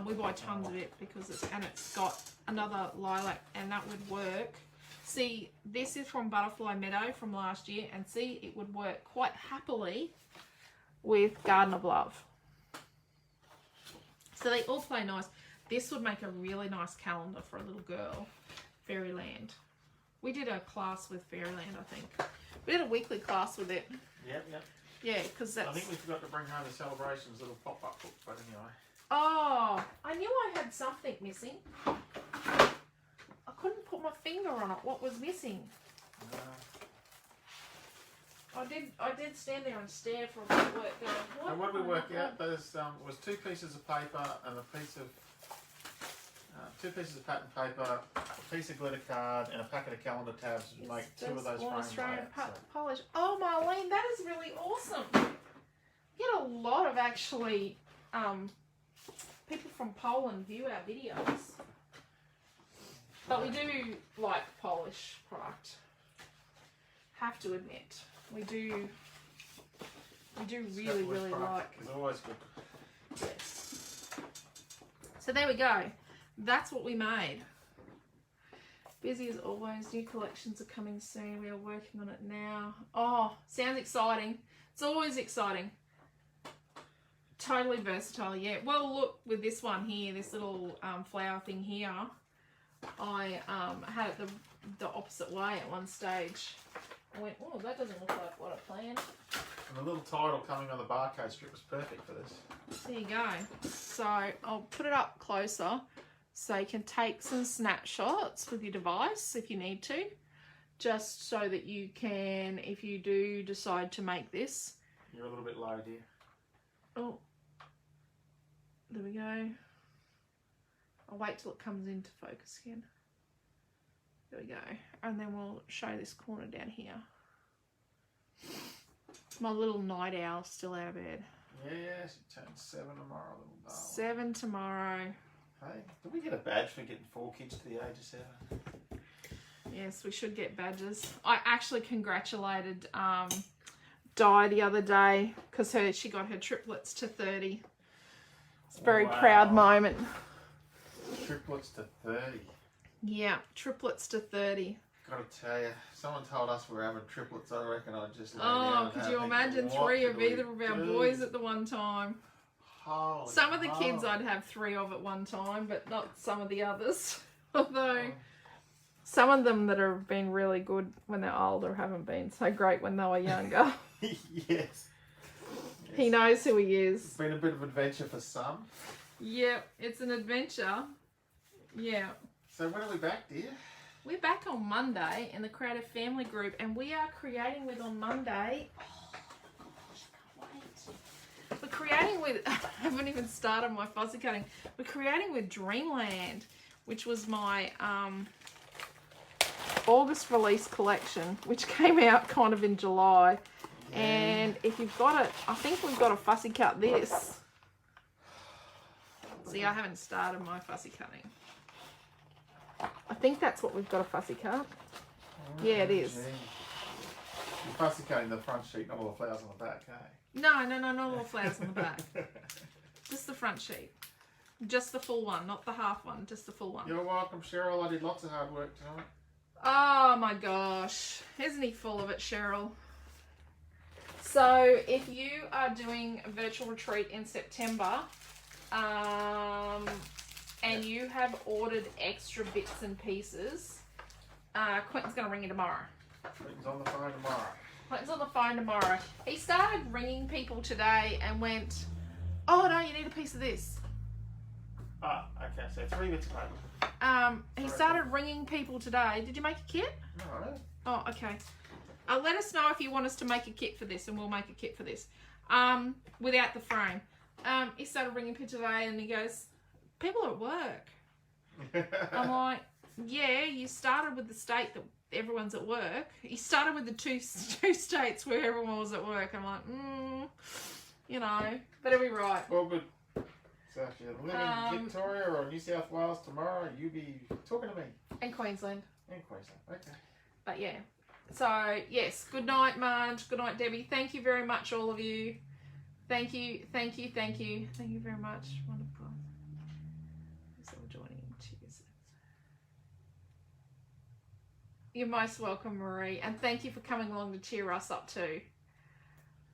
We buy tons of it because it's got another lilac, and that would work. See, this is from Butterfly Meadow from last year, and see, it would work quite happily with Garden of Love. So they all play nice. This would make a really nice calendar for a little girl. Fairyland. We did a class with Fairyland, I think. We did a weekly class with it. Yep. Yeah, because that's... I think we forgot to bring home the Celebrations little pop-up book, but anyway. Oh, I knew I had something missing. I couldn't put my finger on it. What was missing? I did stand there and stare for a bit of work going, And what did we work out? There's was 2 pieces of paper and a piece of 2 pieces of pattern paper, a piece of glitter card, and a packet of calendar tabs to make 2 of those frames. Australian polish. Oh, Marlene, that is really awesome. We get a lot of actually people from Poland view our videos, but we do like Polish product. Have to admit, we do really like. It's always good. Yes. So there we go. That's what we made. Busy as always. New collections are coming soon. We are working on it now. Oh, sounds exciting. It's always exciting. Totally versatile, yeah. Well, look, with this one here, this little flower thing here, I had it the opposite way at one stage. I went, oh, that doesn't look like what I planned. And the little title coming on the barcode strip was perfect for this. There you go. So I'll put it up closer so you can take some snapshots with your device if you need to, just so that you can, if you do decide to make this. You're a little bit low, dear. Oh, there we go. I'll wait till it comes into focus again. There we go. And then we'll show this corner down here. My little night owl's still out of bed. Yeah, she turns 7 tomorrow, little darling. 7 tomorrow. Hey, did we get a badge for getting 4 kids to the age of 7? Yes, we should get badges. I actually congratulated Di the other day because she got her triplets to 30. It's a very proud moment. Triplets to 30. Yeah, triplets to 30. Gotta tell you, someone told us we were having triplets. I reckon I'd just lay down. Oh, could you imagine 3 of either of our boys at the one time? Holy some of the kids I'd have 3 of at one time, but not some of the others. Although some of them that have been really good when they're older haven't been so great when they were younger. Yes. He knows who he is. It's been a bit of adventure for some. Yep, it's an adventure. Yeah. So when are we back, dear? We're back on Monday in the Creative Family Group, and we are creating with on Monday. Oh my gosh, I can't wait. We're creating with, I haven't even started my fussy cutting. We're creating with Dreamland, which was my August release collection, which came out kind of in July. Yeah. And if you've got it, I think we've got to fussy cut this. See, I haven't started my fussy cutting. I think that's what we've got to fussy cut. Oh, yeah, it is. You're fussy cutting the front sheet, not all the flowers on the back, eh? No, not all the flowers on the back. Just the front sheet. Just the full one, not the half one, just the full one. You're welcome, Cheryl. I did lots of hard work tonight. Oh my gosh. Isn't he full of it, Cheryl? So, if you are doing a virtual retreat in September, and you have ordered extra bits and pieces, Quentin's going to ring you tomorrow. Quentin's on the phone tomorrow. Quentin's on the phone tomorrow. He started ringing people today and went, oh no, you need a piece of this. Ah, okay, so 3 bits of paper. He started ringing people today. Did you make a kit? No. Oh, okay. Let us know if you want us to make a kit for this, and we'll make a kit for this. Without the frame. He started ringing people today and he goes, people are at work. I'm like, yeah, you started with the state that everyone's at work. You started with the two states where everyone was at work. I'm like, you know, but it'll be right. Well, good. So if you live in Victoria or New South Wales tomorrow, you'll be talking to me. And Queensland. And Queensland, okay. But yeah. So, yes, good night, Marge. Good night, Debbie. Thank you very much, all of you. Thank you. Thank you very much. Wonderful. You're most welcome, Marie. And thank you for coming along to cheer us up too.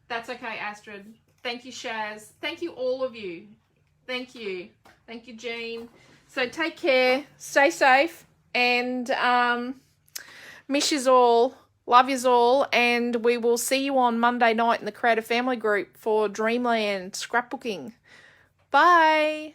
That's okay, Astrid. Thank you, Shaz. Thank you, all of you. Thank you. Thank you, Jean. So take care. Stay safe. And miss yous all. Love yous all. And we will see you on Monday night in the Creative Family Group for Dreamland scrapbooking. Bye.